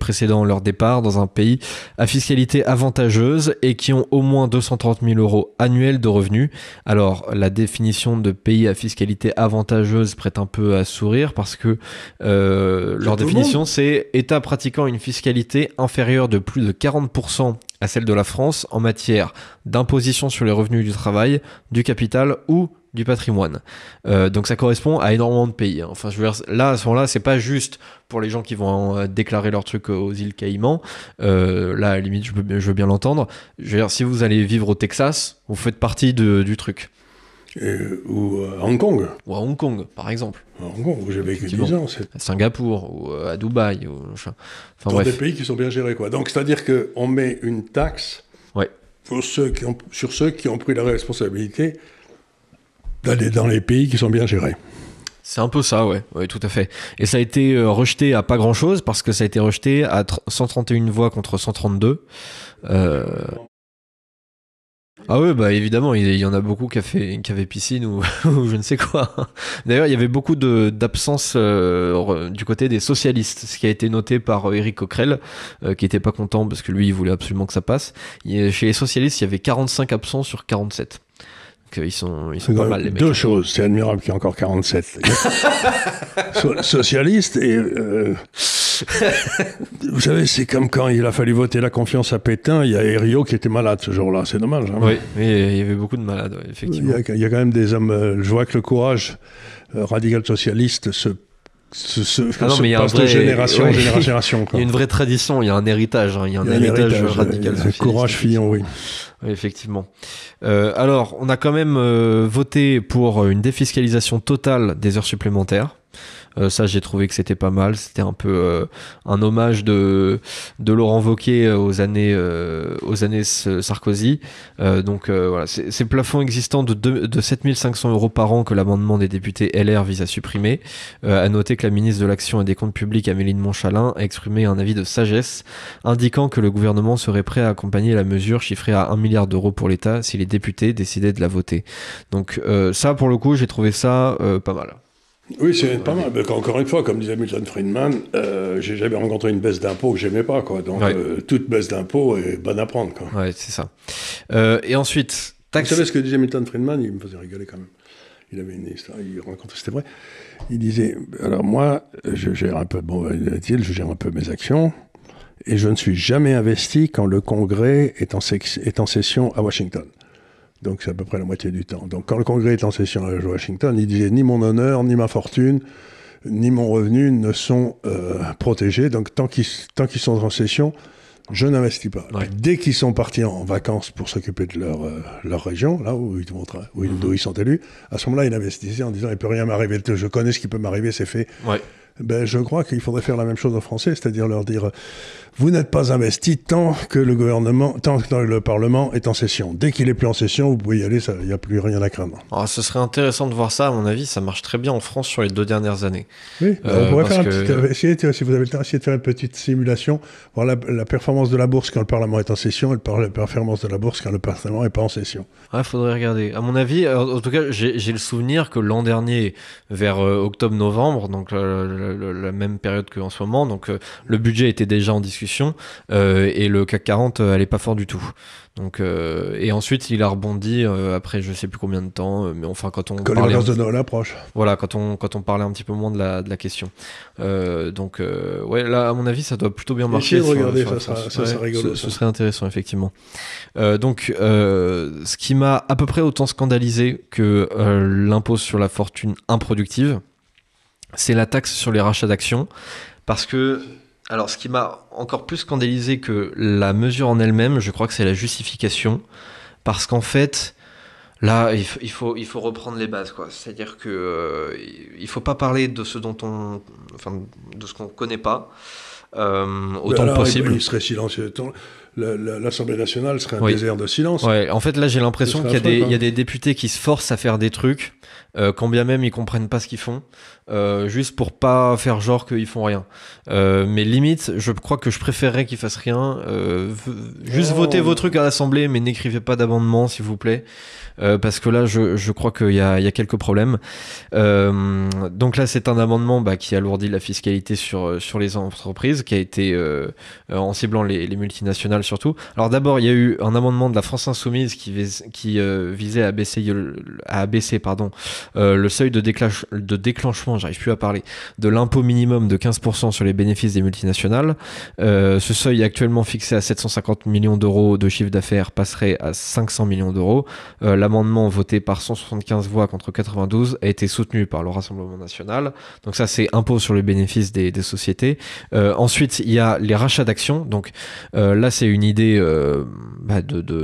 précédant leur départ dans un pays à fiscalité avantageuse et qui ont au moins 230 000 € annuels de revenus. Alors, la définition de pays à fiscalité avantageuse prête un peu à sourire parce que leur définition, c'est État pratiquant une fiscalité inférieure de plus de 40% à celle de la France en matière d'imposition sur les revenus du travail, du capital ou du patrimoine. Donc ça correspond à énormément de pays. Enfin, je veux dire, là, à ce moment-là, c'est pas juste pour les gens qui vont déclarer leur truc aux îles Caïmans. Là, à la limite, je veux bien l'entendre. Je veux dire, si vous allez vivre au Texas, vous faites partie du truc. Ou à Hong Kong. Ou à Hong Kong, par exemple. À Hong Kong, où j'ai vécu 10 ans. À Singapour, ou à Dubaï. Enfin, dans bref. des pays qui sont bien gérés, quoi. Donc, c'est-à-dire qu'on met une taxe sur ceux qui ont pris la responsabilité d'aller dans les pays qui sont bien gérés. C'est un peu ça, ouais, tout à fait. Et ça a été rejeté à pas grand-chose, parce que ça a été rejeté à 131 voix contre 132. Ah ouais, bah évidemment, il y en a beaucoup qui avaient piscine ou je ne sais quoi. D'ailleurs, il y avait beaucoup d'absence du côté des socialistes, ce qui a été noté par Éric Coquerel, qui était pas content parce que lui, il voulait absolument que ça passe. Chez les socialistes, il y avait 45 absents sur 47. Donc ils sont pas mal, les mecs. Deux choses, c'est admirable qu'il y ait encore 47. Socialistes et... Vous savez, c'est comme quand il a fallu voter la confiance à Pétain, il y a Herriot qui était malade ce jour-là, c'est dommage. Hein. Oui, mais il y avait beaucoup de malades, ouais, effectivement. Il y a quand même des hommes, je vois que le courage radical socialiste passe de génération en génération. Il y a une vraie tradition, il y a un héritage, il y a un héritage radical socialiste. Courage Fillon, oui. Oui, effectivement. Alors, on a quand même voté pour une défiscalisation totale des heures supplémentaires. Ça, j'ai trouvé que c'était pas mal. C'était un peu un hommage de Laurent Wauquiez aux années Sarkozy. Donc voilà, ces plafonds existants de 7 500 € par an que l'amendement des députés LR vise à supprimer. À noter que la ministre de l'Action et des Comptes Publics, Amélie de Montchalin, a exprimé un avis de sagesse indiquant que le gouvernement serait prêt à accompagner la mesure chiffrée à 1 milliard d'euros pour l'État si les députés décidaient de la voter. Donc ça, pour le coup, j'ai trouvé ça pas mal. Oui, c'est pas mal. Mais encore une fois, comme disait Milton Friedman, j'ai jamais rencontré une baisse d'impôt que j'aimais pas, quoi. Donc, toute baisse d'impôt est bonne à prendre, quoi. Ouais, c'est ça. Et ensuite, taxe... Vous savez ce que disait Milton Friedman? Il me faisait rigoler quand même. Il avait une histoire, il racontait, c'était vrai. Il disait, alors moi, je gère un peu mes actions, et je ne suis jamais investi quand le Congrès est en session à Washington. Donc c'est à peu près la moitié du temps. Donc quand le Congrès est en session à Washington, il disait ni mon honneur, ni ma fortune, ni mon revenu ne sont protégés. Donc tant qu'ils sont en session, je n'investis pas. Ouais. Dès qu'ils sont partis en vacances pour s'occuper de leur région, là où ils sont élus, à ce moment-là, ils investissaient en disant il ne peut rien m'arriver, je connais ce qui peut m'arriver, c'est fait. Ouais. Ben, je crois qu'il faudrait faire la même chose aux Français, c'est-à-dire leur dire vous n'êtes pas investis tant que le Parlement est en session. Dès qu'il est plus en session, vous pouvez y aller, il n'y a plus rien à craindre. Alors, ce serait intéressant de voir ça, à mon avis, ça marche très bien en France sur les 2 dernières années. Oui, on pourrait faire si vous avez le temps, essayer de faire une petite simulation, voir la performance de la bourse quand le Parlement est en session et la performance de la bourse quand le Parlement n'est pas en session. Ouais, faudrait regarder. À mon avis, en tout cas, j'ai le souvenir que l'an dernier, vers octobre-novembre, donc la même période qu'en ce moment, donc le budget était déjà en discussion et le CAC 40 allait pas fort du tout. Donc, et ensuite, il a rebondi après je sais plus combien de temps, mais enfin quand les vacances de Noël approchent. Voilà, quand on parlait un petit peu moins de la question. Ouais, là, à mon avis, ça doit plutôt bien marcher. Essayez de regarder, ça sera rigolo. Ce serait intéressant, effectivement. Ce qui m'a à peu près autant scandalisé que l'impôt sur la fortune improductive, c'est la taxe sur les rachats d'actions. Parce que, alors, ce qui m'a encore plus scandalisé que la mesure en elle-même, je crois que c'est la justification. Parce qu'en fait, là, il faut reprendre les bases, quoi. C'est-à-dire que il faut pas parler de ce dont de ce qu'on connaît pas, autant que possible. Il serait silencieux. L'Assemblée nationale serait un désert de silence. Ouais, en fait, là, j'ai l'impression qu'il y a des députés qui se forcent à faire des trucs, quand bien même ils comprennent pas ce qu'ils font, juste pour pas faire genre qu'ils font rien. Mais limite, je crois que je préférerais qu'ils fassent rien. Juste votez vos trucs à l'Assemblée, mais n'écrivez pas d'amendements, s'il vous plaît. Parce que là, je crois qu'il y a quelques problèmes. Donc là, c'est un amendement qui alourdit la fiscalité sur les entreprises, qui a été en ciblant les multinationales surtout. Alors d'abord, il y a eu un amendement de la France Insoumise qui visait à abaisser le seuil de déclenchement, j'arrive plus à parler, de l'impôt minimum de 15% sur les bénéfices des multinationales. Ce seuil est actuellement fixé à 750 millions d'euros de chiffre d'affaires, passerait à 500 millions d'euros. L'amendement voté par 175 voix contre 92 a été soutenu par le Rassemblement national. Donc ça, c'est impôt sur les bénéfices des sociétés. Ensuite, il y a les rachats d'actions. Donc là, c'est une idée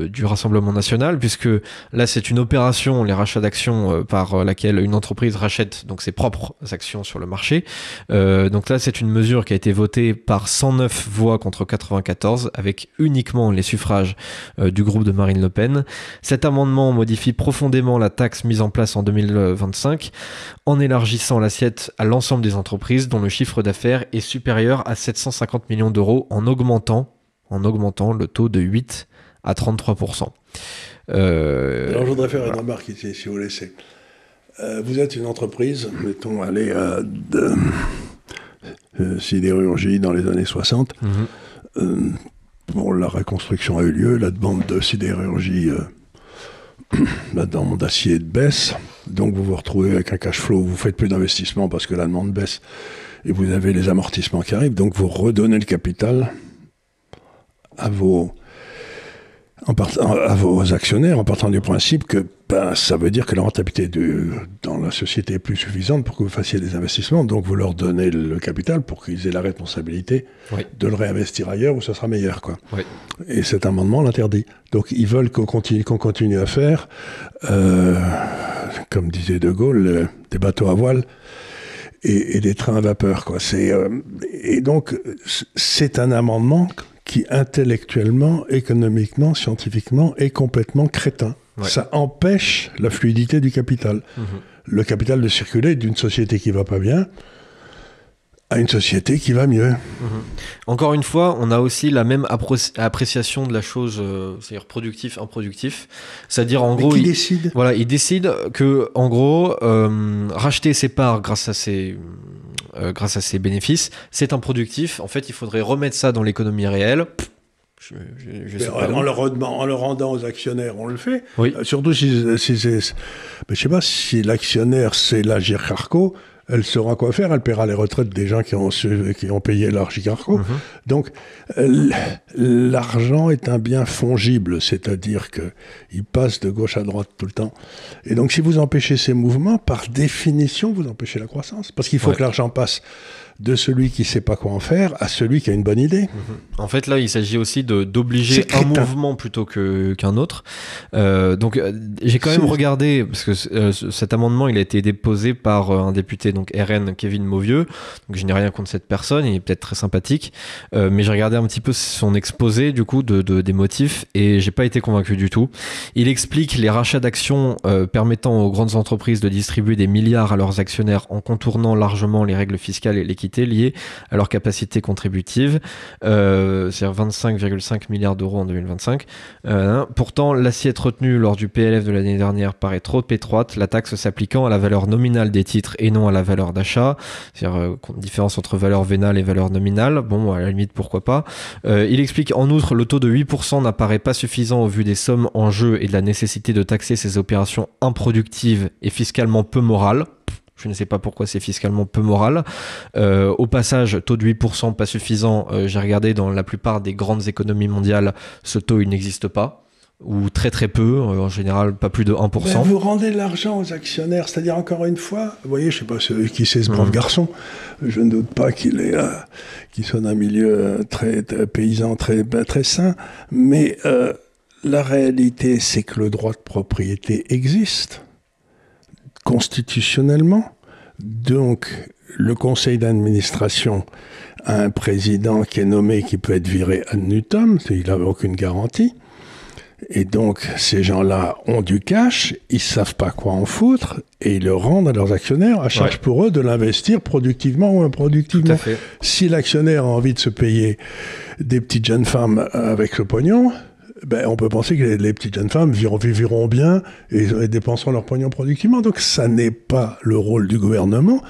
du Rassemblement national, puisque là, c'est une opération, les rachats d'actions, par laquelle une entreprise rachète donc ses propres actions sur le marché. Donc là, c'est une mesure qui a été votée par 109 voix contre 94, avec uniquement les suffrages du groupe de Marine Le Pen. Cet amendement modifie profondément la taxe mise en place en 2025 en élargissant l'assiette à l'ensemble des entreprises dont le chiffre d'affaires est supérieur à 750 millions d'euros en augmentant le taux de 8 à 33%. Alors je voudrais faire une remarque ici, si vous laissez. Vous êtes une entreprise, mettons, de sidérurgie dans les années 60. Bon, la reconstruction a eu lieu, la demande de sidérurgie, la demande d'acier baisse, donc vous vous retrouvez avec un cash flow, vous faites plus d'investissement parce que la demande baisse, et vous avez les amortissements qui arrivent, donc vous redonnez le capital à vos actionnaires en partant du principe que ça veut dire que la rentabilité dans la société est plus suffisante pour que vous fassiez des investissements, donc vous leur donnez le capital pour qu'ils aient la responsabilité de le réinvestir ailleurs où ça sera meilleur, quoi. Oui. Et cet amendement l'interdit. Donc ils veulent qu'on continue à faire, comme disait De Gaulle, des bateaux à voile et des trains à vapeur, quoi. Et donc c'est un amendement qui intellectuellement, économiquement, scientifiquement est complètement crétin. Ouais. Ça empêche la fluidité du capital. Le capital de circuler d'une société qui va pas bien à une société qui va mieux. Encore une fois, on a aussi la même appréciation de la chose, c'est-à-dire productif, improductif. C'est-à-dire, en gros, il décide que, en gros, racheter ses parts grâce à ses bénéfices, c'est improductif. En fait, il faudrait remettre ça dans l'économie réelle. En le rendant aux actionnaires, on le fait. Oui. Surtout je sais pas, si l'actionnaire c'est l'Agirc Arrco, elle saura quoi faire, elle paiera les retraites des gens qui ont payé l'Agirc Arrco. Donc l'argent est un bien fongible, c'est-à-dire qu'il passe de gauche à droite tout le temps. Et donc si vous empêchez ces mouvements, par définition, vous empêchez la croissance. Parce qu'il faut que l'argent passe de celui qui ne sait pas quoi en faire à celui qui a une bonne idée. En fait, là, il s'agit aussi d'obliger un mouvement plutôt qu'un autre. Donc, j'ai quand même regardé, parce que cet amendement, il a été déposé par un député, donc RN, Kevin Mauvieux. Donc, je n'ai rien contre cette personne, il est peut-être très sympathique. Mais j'ai regardé un petit peu son exposé, du coup, des motifs, et j'ai pas été convaincu du tout. Il explique les rachats d'actions permettant aux grandes entreprises de distribuer des milliards à leurs actionnaires en contournant largement les règles fiscales et l'équité liées à leur capacité contributive, c'est-à-dire 25,5 milliards d'euros en 2025. Pourtant, l'assiette retenue lors du PLF de l'année dernière paraît trop étroite, la taxe s'appliquant à la valeur nominale des titres et non à la valeur d'achat, c'est-à-dire différence entre valeur vénale et valeur nominale. Bon, à la limite, pourquoi pas. Il explique en outre, le taux de 8% n'apparaît pas suffisant au vu des sommes en jeu et de la nécessité de taxer ces opérations improductives et fiscalement peu morales. Je ne sais pas pourquoi c'est fiscalement peu moral. Au passage, taux de 8%, pas suffisant. J'ai regardé dans la plupart des grandes économies mondiales, ce taux, il n'existe pas. Ou très très peu, en général pas plus de 1%. Ben, vous rendez l'argent aux actionnaires, c'est-à-dire encore une fois, vous voyez, je ne sais pas qui c'est ce brave garçon, je ne doute pas qu'il soit d'un milieu très paysan, très sain, mais la réalité c'est que le droit de propriété existe. Constitutionnellement. Donc, le conseil d'administration a un président qui est nommé, qui peut être viré ad nutum, il n'a aucune garantie. Et donc, ces gens-là ont du cash, ils ne savent pas quoi en foutre, et ils le rendent à leurs actionnaires, à charge pour eux de l'investir productivement ou improductivement. Tout à fait. Si l'actionnaire a envie de se payer des petites jeunes femmes avec le pognon, ben, on peut penser que les petites jeunes femmes vivront bien et dépenseront leur pognon productivement. Donc ça n'est pas le rôle du gouvernement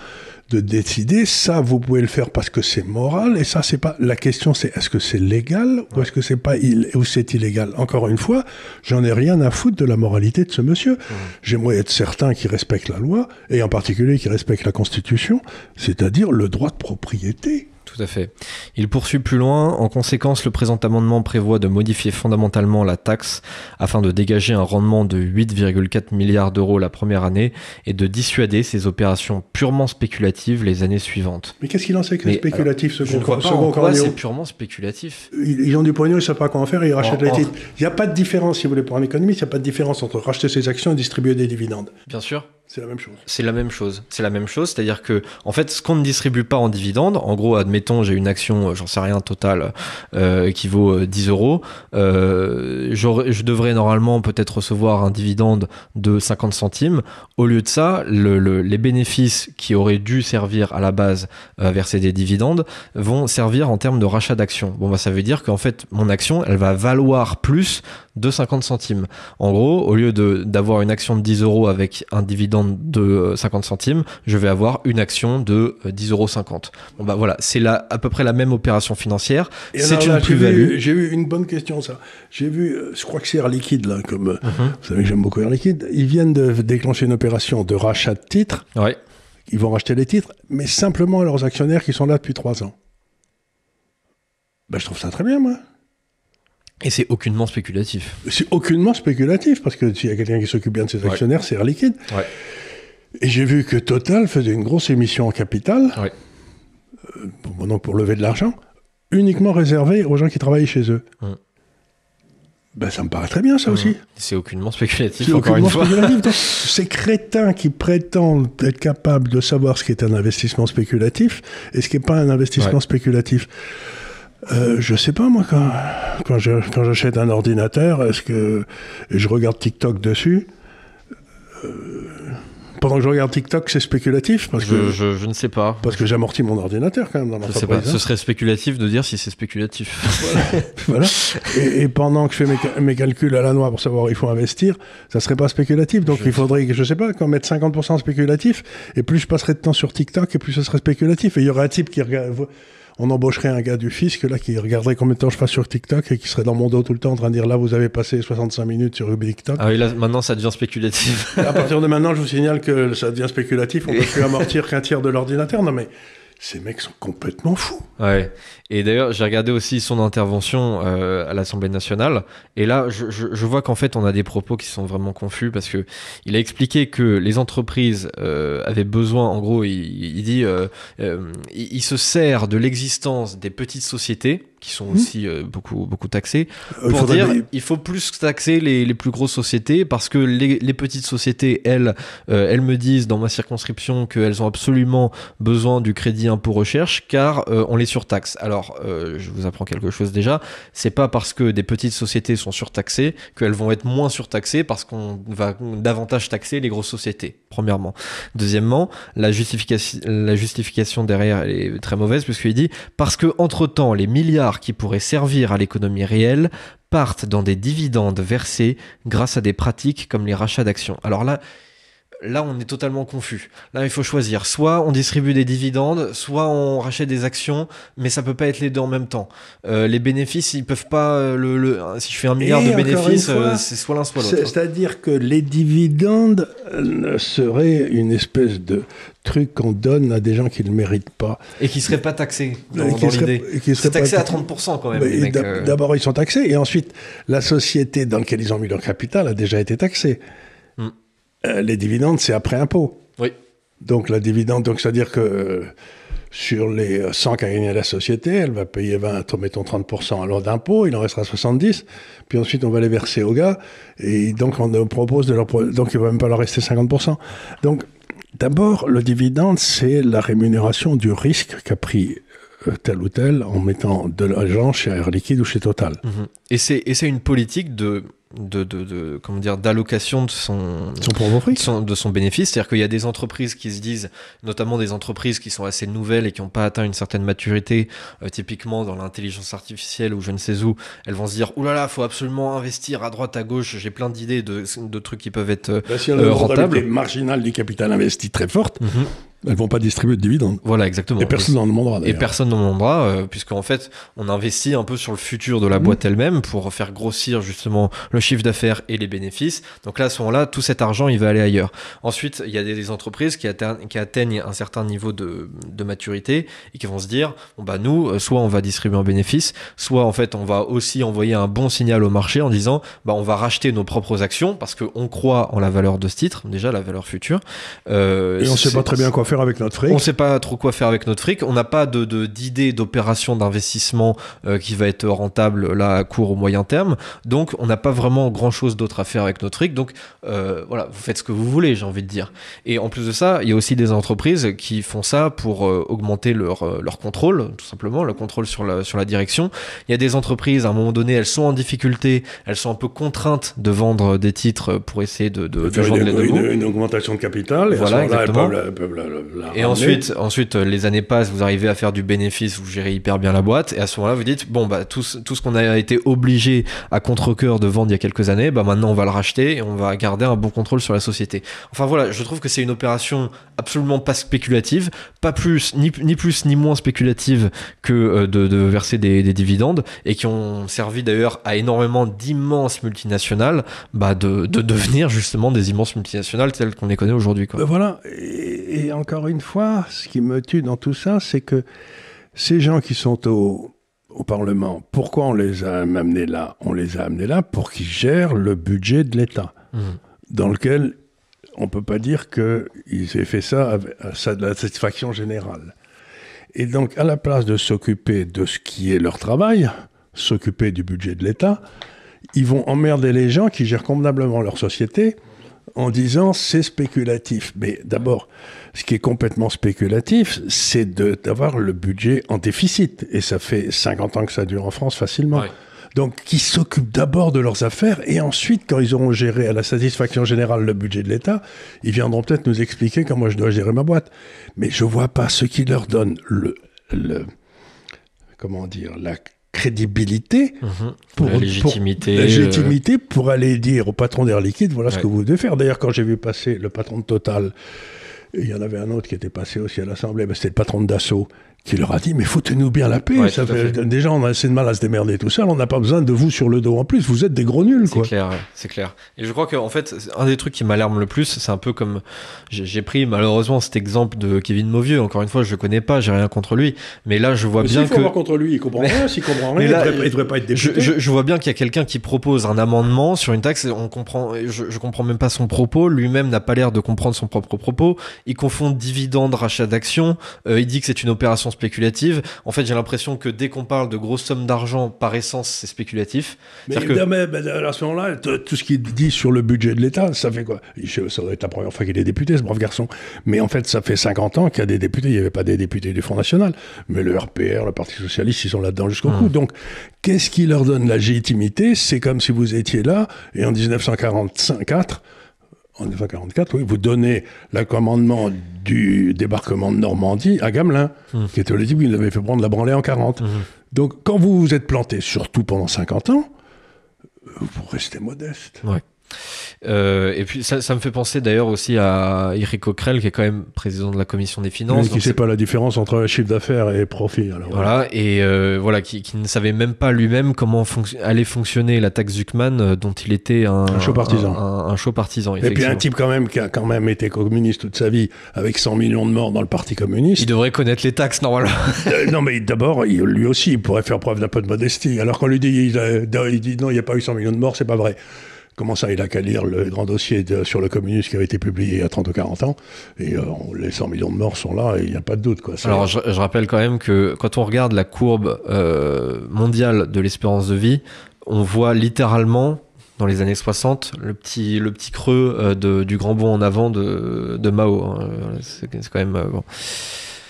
de décider. Ça, vous pouvez le faire parce que c'est moral. Et ça, c'est pas... La question, c'est est-ce que c'est légal ou est-ce que c'est pas ou c'est illégal? Encore une fois, j'en ai rien à foutre de la moralité de ce monsieur. J'aimerais être certain qu'il respecte la loi et en particulier qu'il respecte la Constitution, c'est-à-dire le droit de propriété. Tout à fait. Il poursuit plus loin. En conséquence, le présent amendement prévoit de modifier fondamentalement la taxe afin de dégager un rendement de 8,4 milliards d'euros la première année et de dissuader ces opérations purement spéculatives les années suivantes. Mais qu'est-ce qu'il en sait que c'est spéculatif, ce je ne crois pas en quoi c'est purement spéculatif. Ils ont du pognon, ils ne savent pas quoi en faire et ils rachètent les titres. Il n'y a pas de différence, si vous voulez, pour un économiste, il n'y a pas de différence entre racheter ses actions et distribuer des dividendes. Bien sûr. C'est la même chose. C'est la même chose. C'est la même chose, c'est-à-dire que, en fait, ce qu'on ne distribue pas en dividende, en gros, admettons, j'ai une action, j'en sais rien, Total, qui vaut 10 euros. Je devrais normalement peut-être recevoir un dividende de 50 centimes. Au lieu de ça, les bénéfices qui auraient dû servir à la base à verser des dividendes vont servir en termes de rachat d'actions. Bon, bah, ça veut dire qu'en fait, mon action, elle va valoir plus de 50 centimes. En gros, au lieu d'avoir une action de 10 euros avec un dividende de 50 centimes, je vais avoir une action de 10,50 euros. Bon bah voilà, c'est à peu près la même opération financière. Et c'est une plus-value. J'ai eu une bonne question, ça. J'ai vu, je crois que c'est Air Liquide, là, comme vous savez que j'aime beaucoup Air Liquide. Ils viennent de déclencher une opération de rachat de titres. Ouais. Ils vont racheter les titres, mais simplement à leurs actionnaires qui sont là depuis 3 ans. Ben, je trouve ça très bien, moi. Et c'est aucunement spéculatif. C'est aucunement spéculatif, parce que s'il y a quelqu'un qui s'occupe bien de ses actionnaires, c'est Air Liquide. Ouais. Et j'ai vu que Total faisait une grosse émission en capital, pour lever de l'argent, uniquement réservée aux gens qui travaillent chez eux. Ben, ça me paraît très bien, ça aussi. C'est aucunement spéculatif, encore une fois. Donc, ces crétins qui prétendent être capables de savoir ce qu'est un investissement spéculatif et ce qui n'est pas un investissement spéculatif. Je sais pas, moi, quand j'achète un ordinateur, est-ce que je regarde TikTok dessus pendant que je regarde TikTok, c'est spéculatif parce que je ne sais pas. Parce que j'amortis mon ordinateur quand même dans l'entreprise. Je sais pas. Ce serait spéculatif de dire si c'est spéculatif. Voilà. Et pendant que je fais mes calculs à la noix pour savoir où il faut investir, ça serait pas spéculatif. Donc il faudrait que, je sais pas, qu'on mette 50% spéculatif, et plus je passerai de temps sur TikTok, et plus ce serait spéculatif. Et il y aurait un type qui regarde... On embaucherait un gars du fisc, là, qui regarderait combien de temps je passe sur TikTok et qui serait dans mon dos tout le temps en train de dire, là, vous avez passé 65 minutes sur TikTok. Ah oui, là, maintenant, ça devient spéculatif. À partir de maintenant, je vous signale que ça devient spéculatif. On ne peut plus amortir qu'un tiers de l'ordinateur. Non, mais ces mecs sont complètement fous. Ouais. Et d'ailleurs, j'ai regardé aussi son intervention à l'Assemblée nationale. Et là, je vois qu'en fait, on a des propos qui sont vraiment confus parce que il a expliqué que les entreprises avaient besoin, en gros, il dit, il se sert de l'existence des petites sociétés qui sont aussi beaucoup taxées pour dire il faut plus taxer les plus grosses sociétés parce que les petites sociétés, elles me disent dans ma circonscription qu'elles ont absolument besoin du crédit impôt recherche car on les surtaxe. Alors, je vous apprends quelque chose déjà, c'est pas parce que des petites sociétés sont surtaxées qu'elles vont être moins surtaxées parce qu'on va davantage taxer les grosses sociétés, premièrement. Deuxièmement, la justification derrière elle est très mauvaise puisqu'il dit parce que entre-temps, les milliards qui pourraient servir à l'économie réelle partent dans des dividendes versés grâce à des pratiques comme les rachats d'actions. Alors là, on est totalement confus. Là, il faut choisir. Soit on distribue des dividendes, soit on rachète des actions, mais ça peut pas être les deux en même temps. Les bénéfices, ils peuvent pas... si je fais 1 milliard de bénéfices, c'est soit l'un, soit l'autre. C'est-à-dire que les dividendes seraient une espèce de truc qu'on donne à des gens qui ne le méritent pas. Et qui seraient pas taxés dans l'idée. C'est taxé à 30% quand même. Les mecs, d'abord, ils sont taxés, et ensuite, la société dans laquelle ils ont mis leur capital a déjà été taxée. Les dividendes, c'est après impôt. Oui. Donc, la dividende, donc, c'est-à-dire que sur les 100 qu'a gagné la société, elle va payer 20, mettons 30% alors d'impôt, il en restera 70, puis ensuite on va les verser aux gars, et donc on propose donc il va même pas leur rester 50%. Donc, d'abord, le dividende, c'est la rémunération du risque qu'a pris tel ou tel en mettant de l'argent chez Air Liquide ou chez Total. Et c'est une politique comment dire, d'allocation de son bénéfice. C'est-à-dire qu'il y a des entreprises qui se disent, notamment des entreprises qui sont assez nouvelles et qui n'ont pas atteint une certaine maturité, typiquement dans l'intelligence artificielle ou je ne sais où, elles vont se dire « Oulala, faut absolument investir à droite, à gauche, j'ai plein d'idées de trucs qui peuvent être si on a une rentabilité marginale du capital investi très forte, elles vont pas distribuer de dividendes. Voilà, exactement. Et personne n'en demandera, d'ailleurs. Et personne n'en demandera, puisqu'en fait, on investit un peu sur le futur de la boîte elle-même pour faire grossir justement le chiffre d'affaires et les bénéfices. Donc là, à ce moment-là, tout cet argent, il va aller ailleurs. Ensuite, il y a des entreprises qui atteignent un certain niveau de maturité et qui vont se dire, bon bah nous, soit on va distribuer un bénéfice, soit en fait, on va aussi envoyer un bon signal au marché en disant, bah on va racheter nos propres actions parce qu'on croit en la valeur de ce titre, déjà la valeur future. Et on sait pas très bien quoi faire avec notre fric. On sait pas trop quoi faire avec notre fric. On n'a pas d'idée d'opération d'investissement qui va être rentable là à court ou moyen terme. Donc, on n'a pas vraiment grand-chose d'autre à faire avec notre fric. Donc, voilà, vous faites ce que vous voulez, j'ai envie de dire. Et en plus de ça, il y a aussi des entreprises qui font ça pour augmenter leur contrôle, tout simplement, le contrôle sur la direction. Il y a des entreprises, à un moment donné, elles sont en difficulté, elles sont un peu contraintes de vendre des titres pour essayer de joindre les deux bouts. Une augmentation de capital, et voilà, exactement. Elles peuvent et ensuite, les années passent, vous arrivez à faire du bénéfice, vous gérez hyper bien la boîte, et à ce moment-là, vous dites, bon, bah, tout ce qu'on a été obligé à contre-cœur de vendre il y a quelques années, bah, maintenant, on va le racheter et on va garder un bon contrôle sur la société. Enfin, voilà, je trouve que c'est une opération absolument pas spéculative, pas plus, ni plus, ni moins spéculative que de verser des dividendes, et qui ont servi d'ailleurs à énormément d'immenses multinationales, bah, de devenir justement des immenses multinationales telles qu'on les connaît aujourd'hui, quoi. Ben voilà, et encore une fois, ce qui me tue dans tout ça, c'est que ces gens qui sont au Parlement, pourquoi on les a amenés là? On les a amenés là pour qu'ils gèrent le budget de l'État, dans lequel on ne peut pas dire qu'ils aient fait ça à la satisfaction générale. Et donc, à la place de s'occuper de ce qui est leur travail, s'occuper du budget de l'État, ils vont emmerder les gens qui gèrent convenablement leur société en disant c'est spéculatif. Mais d'abord, ce qui est complètement spéculatif, c'est d'avoir le budget en déficit. Et ça fait 50 ans que ça dure en France facilement. Ouais. Donc, qui s'occupent d'abord de leurs affaires, et ensuite, quand ils auront géré à la satisfaction générale le budget de l'État, ils viendront peut-être nous expliquer comment je dois gérer ma boîte. Mais je ne vois pas ce qui leur donne la crédibilité, la légitimité, pour aller dire au patron d'Air Liquide, voilà ce que vous devez faire. D'ailleurs, quand j'ai vu passer le patron de Total, il y en avait un autre qui était passé aussi à l'Assemblée, c'était le patron de Dassault, qui leur a dit, mais foutez-nous bien la paix. Ouais, Ça fait, déjà, on a assez de mal à se démerder tout seul, on n'a pas besoin de vous sur le dos en plus, vous êtes des gros nuls, quoi. C'est clair, ouais, c'est clair. Et je crois qu'en fait, un des trucs qui m'alarme le plus, c'est un peu comme, j'ai pris malheureusement cet exemple de Kevin Mauvieux, encore une fois, je le connais pas, j'ai rien contre lui, mais là, je vois mais bien s'il faut avoir contre lui, il comprend rien, s'il comprend rien, là, il devrait pas être député. Je vois bien qu'il y a quelqu'un qui propose un amendement sur une taxe, je comprends même pas son propos, lui-même n'a pas l'air de comprendre son propre propos, il confond dividende, rachat d'actions, il dit que c'est une opération spéculative. En fait, j'ai l'impression que dès qu'on parle de grosses sommes d'argent, par essence, c'est spéculatif. Mais à ce moment-là, tout ce qu'il dit sur le budget de l'État, ça fait quoi? Ça doit être la première fois qu'il est député, ce brave garçon. Mais en fait, ça fait 50 ans qu'il y a des députés. Il n'y avait pas des députés du Front National. Mais le RPR, le Parti Socialiste, ils sont là-dedans jusqu'au bout. Donc, qu'est-ce qui leur donne la légitimité? C'est comme si vous étiez là, et en 1944, oui, vous donnez le commandement du débarquement de Normandie à Gamelin, qui était le type qui nous avait fait prendre la branlée en 40. Donc, quand vous vous êtes planté, surtout pendant 50 ans, vous restez modeste. Ouais. Et puis ça me fait penser d'ailleurs aussi à Éric Coquerel, qui est quand même président de la commission des finances. Mais qui ne sait pas la différence entre chiffre d'affaires et profit. Alors, voilà, et voilà, qui ne savait même pas lui-même comment allait fonctionner la taxe Zuckman, dont il était un chaud partisan. Un chaud partisan, et puis un type quand même qui a quand même été communiste toute sa vie, avec 100 millions de morts dans le Parti communiste. Il devrait connaître les taxes, normalement. Non, mais d'abord, lui aussi, il pourrait faire preuve d'un peu de modestie. Alors qu'on lui dit, il dit non, il n'y a pas eu 100 millions de morts, c'est pas vrai. Comment ça, il a qu'à lire le grand dossier sur le communisme qui avait été publié il y a 30 ou 40 ans, et les 100 millions de morts sont là, et il n'y a pas de doute, quoi. Alors, je rappelle quand même que quand on regarde la courbe mondiale de l'espérance de vie, on voit littéralement, dans les années 60, le petit creux du grand bond en avant de Mao. Hein. C'est quand même... bon.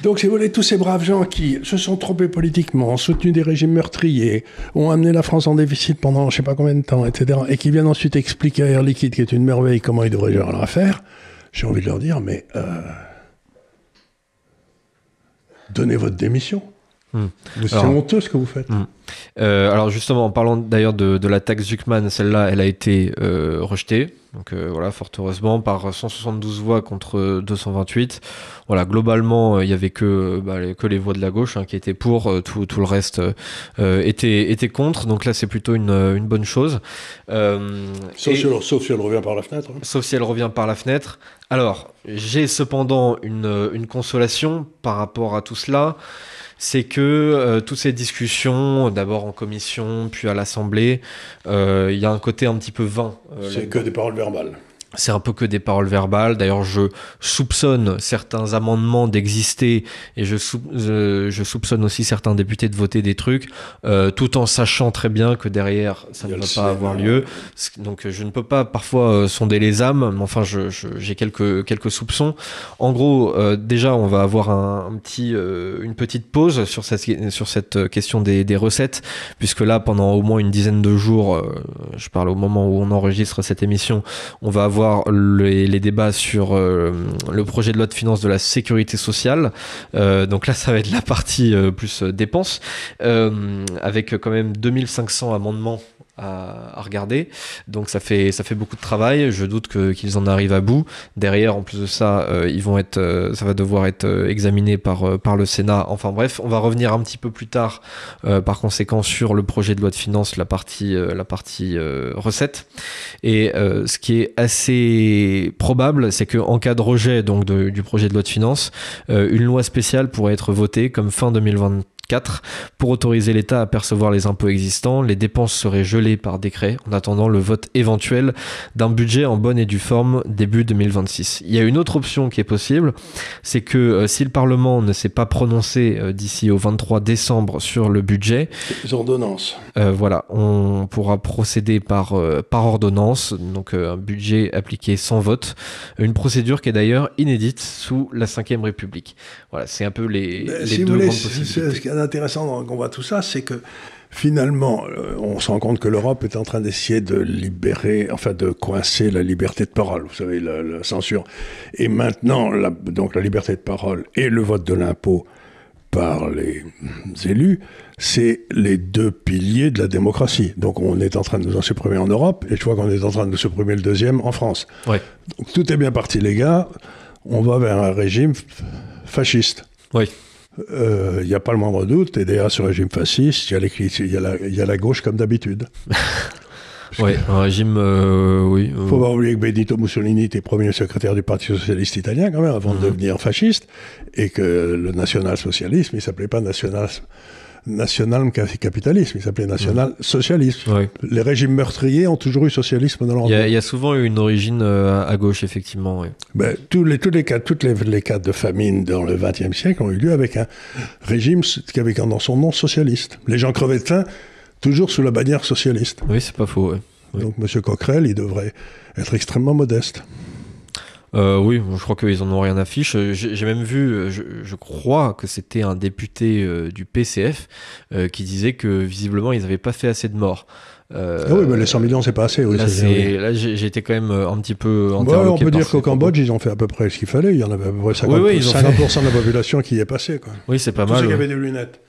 Donc, si vous voulez, tous ces braves gens qui se sont trompés politiquement, ont soutenu des régimes meurtriers, ont amené la France en déficit pendant je ne sais pas combien de temps, etc., et qui viennent ensuite expliquer à Air Liquide, qui est une merveille, comment ils devraient gérer leur affaire, j'ai envie de leur dire, mais donnez votre démission. C'est honteux ce que vous faites. Alors justement, en parlant d'ailleurs de la taxe Zuckman, celle-là, elle a été rejetée. Donc voilà, fort heureusement, par 172 voix contre 228. Voilà, globalement, il y avait que les voix de la gauche qui étaient pour, tout le reste était contre. Donc là, c'est plutôt une bonne chose. Sauf si elle revient par la fenêtre. Hein. Sauf si elle revient par la fenêtre. Alors, j'ai cependant une consolation par rapport à tout cela. C'est que toutes ces discussions, d'abord en commission, puis à l'Assemblée, il y a un côté un petit peu vain. C'est que des paroles verbales. C'est un peu que des paroles verbales. D'ailleurs, je soupçonne certains amendements d'exister et je soupçonne aussi certains députés de voter des trucs, tout en sachant très bien que derrière, ça ne va pas avoir lieu. Donc, je ne peux pas parfois sonder les âmes, mais enfin, j'ai quelques soupçons. En gros, déjà, on va avoir une petite pause sur cette question des recettes, puisque là, pendant au moins une dizaine de jours, je parle au moment où on enregistre cette émission, on va avoir les débats sur le projet de loi de finances de la sécurité sociale. Donc là, ça va être la partie plus dépenses, avec quand même 2500 amendements à regarder. Donc ça fait beaucoup de travail. Je doute qu'ils en arrivent à bout. Derrière, en plus de ça, ça va devoir être examiné par le Sénat. Enfin bref, on va revenir un petit peu plus tard, par conséquent, sur le projet de loi de finances, la partie recettes. Et ce qui est assez probable, c'est qu'en cas de rejet donc du projet de loi de finances, une loi spéciale pourrait être votée comme fin 2024 pour autoriser l'État à percevoir les impôts existants. Les dépenses seraient gelées par décret en attendant le vote éventuel d'un budget en bonne et due forme début 2026. Il y a une autre option qui est possible, c'est que si le Parlement ne s'est pas prononcé d'ici au 23 décembre sur le budget, les ordonnances. Voilà, on pourra procéder par ordonnance, donc un budget appliqué sans vote, une procédure qui est d'ailleurs inédite sous la Ve République. Voilà, c'est un peu les deux grandes possibilités. Ce qui est intéressant quand on voit tout ça, c'est que finalement, on se rend compte que l'Europe est en train d'essayer de de coincer la liberté de parole, vous savez, la censure. Et maintenant, donc la liberté de parole et le vote de l'impôt par les élus, c'est les deux piliers de la démocratie. Donc on est en train de nous en supprimer en Europe, et je vois qu'on est en train de supprimer le deuxième en France. Ouais. Donc tout est bien parti, les gars. On va vers un régime fasciste. Oui. Il n'y a pas le moindre doute. Et derrière ce régime fasciste, il y a la gauche comme d'habitude. Oui, un régime, oui. Il ne faut pas oublier que Benito Mussolini était premier secrétaire du Parti socialiste italien, quand même, avant de devenir fasciste, et que le national-socialisme, il ne s'appelait pas national-capitalisme, il s'appelait national-socialisme. Oui. Les régimes meurtriers ont toujours eu socialisme dans leur Il y a souvent eu une origine à gauche, effectivement. Oui. Ben, toutes les cas de famine dans le XXe siècle ont eu lieu avec un régime qui avait dans son nom socialiste. Les gens crevaient de faim, toujours sous la bannière socialiste. Oui, c'est pas faux. Oui. Donc M. Coquerel, il devrait être extrêmement modeste. Oui, je crois qu'ils en ont rien à fiche. J'ai même vu, je crois que c'était un député du PCF qui disait que visiblement ils n'avaient pas fait assez de morts. Oui, mais les 100 millions, c'est pas assez. Oui, là, j'ai été quand même un petit peu interloqué. On peut dire qu'au Cambodge, ils ont fait à peu près ce qu'il fallait. Il y en avait à peu près 50% de la population qui y est passée. Quoi. Oui, c'est pas Tous mal. ceux qui avaient des lunettes.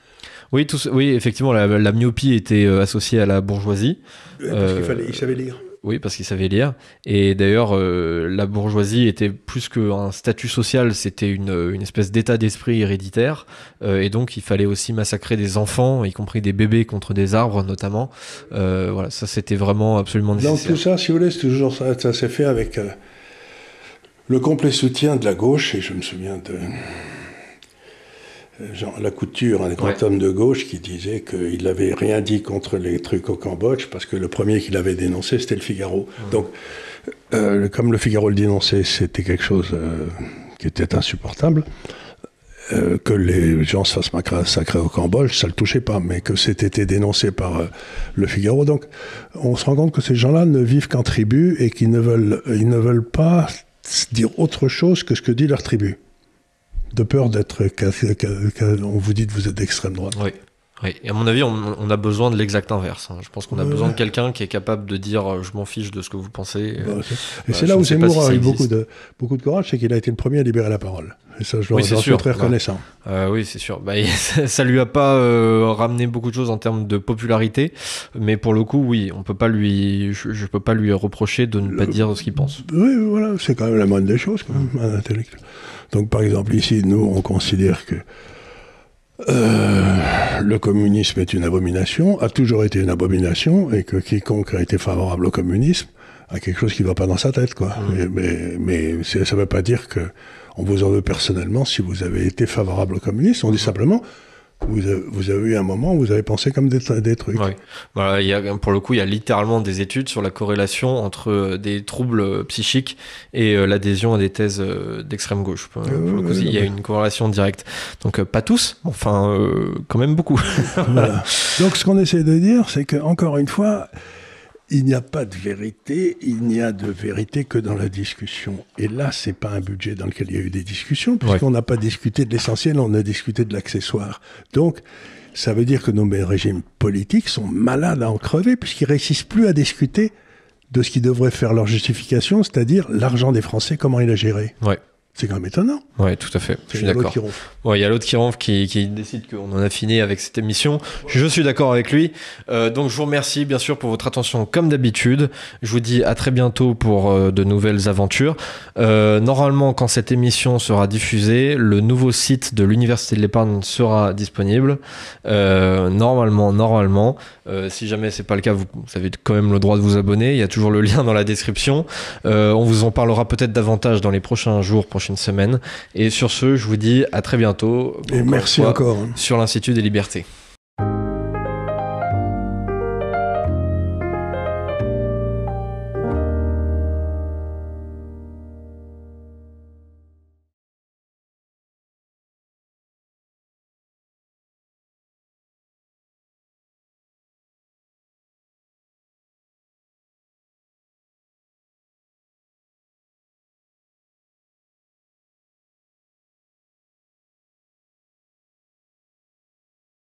Oui, effectivement, la myopie était associée à la bourgeoisie. Parce qu'ils savaient lire. Oui, parce qu'ils savaient lire. Et d'ailleurs, la bourgeoisie était plus qu'un statut social, c'était une espèce d'état d'esprit héréditaire. Et donc, il fallait aussi massacrer des enfants, y compris des bébés contre des arbres, notamment. Voilà, ça, c'était vraiment absolument nécessaire. Donc, tout ça, si vous voulez, c'est toujours ça s'est fait avec le complet soutien de la gauche. Et je me souviens de Jean Lacouture, un grand homme de gauche, qui disait qu'il n'avait rien dit contre les trucs au Cambodge, parce que le premier qu'il avait dénoncé, c'était le Figaro. Donc, comme le Figaro le dénonçait, c'était quelque chose qui était insupportable. Que les gens se fassent massacrer au Cambodge, ça ne le touchait pas, mais que c'était dénoncé par le Figaro. Donc, on se rend compte que ces gens-là ne vivent qu'en tribu et qu'ils ne veulent pas dire autre chose que ce que dit leur tribu. De peur d'être... on vous dit que vous êtes d'extrême droite. Oui. Oui. Et à mon avis, on a besoin de l'exact inverse. Je pense qu'on a besoin de quelqu'un qui est capable de dire je m'en fiche de ce que vous pensez. Et c'est là où Zemmour a eu beaucoup de courage, c'est qu'il a été le premier à libérer la parole. Et ça, je leur suis très reconnaissant. Oui, c'est sûr. Ça lui a pas ramené beaucoup de choses en termes de popularité, mais pour le coup, oui, je peux pas lui reprocher de ne pas dire ce qu'il pense. Oui, voilà, c'est quand même la moindre des choses, quand même, un intellectuel. Donc, par exemple, ici, nous, on considère que le communisme est une abomination, a toujours été une abomination, et que quiconque a été favorable au communisme a quelque chose qui ne va pas dans sa tête, quoi. Mais ça ne veut pas dire que on vous en veut personnellement si vous avez été favorable au communisme. On dit simplement, vous avez eu un moment où vous avez pensé comme des trucs. Oui. Voilà, pour le coup, il y a littéralement des études sur la corrélation entre des troubles psychiques et l'adhésion à des thèses d'extrême gauche. Pour le coup, il y a une corrélation directe. Donc, pas tous, enfin, quand même beaucoup. Voilà. Donc, ce qu'on essaie de dire, c'est que, encore une fois, il n'y a pas de vérité, il n'y a de vérité que dans la discussion. Et là, c'est pas un budget dans lequel il y a eu des discussions, puisqu'on n'a pas discuté de l'essentiel, on a discuté de l'accessoire. Donc, ça veut dire que nos régimes politiques sont malades à en crever, puisqu'ils réussissent plus à discuter de ce qui devrait faire leur justification, c'est-à-dire l'argent des Français, comment il est géré. Ouais. C'est quand même étonnant. Oui, tout à fait. Je suis d'accord. Il y a l'autre qui ronfle qui décide qu'on en a fini avec cette émission. Je suis d'accord avec lui. Donc, je vous remercie bien sûr pour votre attention comme d'habitude. Je vous dis à très bientôt pour de nouvelles aventures. Normalement, quand cette émission sera diffusée, le nouveau site de l'Université de l'Épargne sera disponible. Normalement. Si jamais c'est pas le cas, vous avez quand même le droit de vous abonner. Il y a toujours le lien dans la description. On vous en parlera peut-être davantage dans les prochains jours, prochaines semaines. Et sur ce, je vous dis à très bientôt. Et merci encore. Sur l'Institut des Libertés.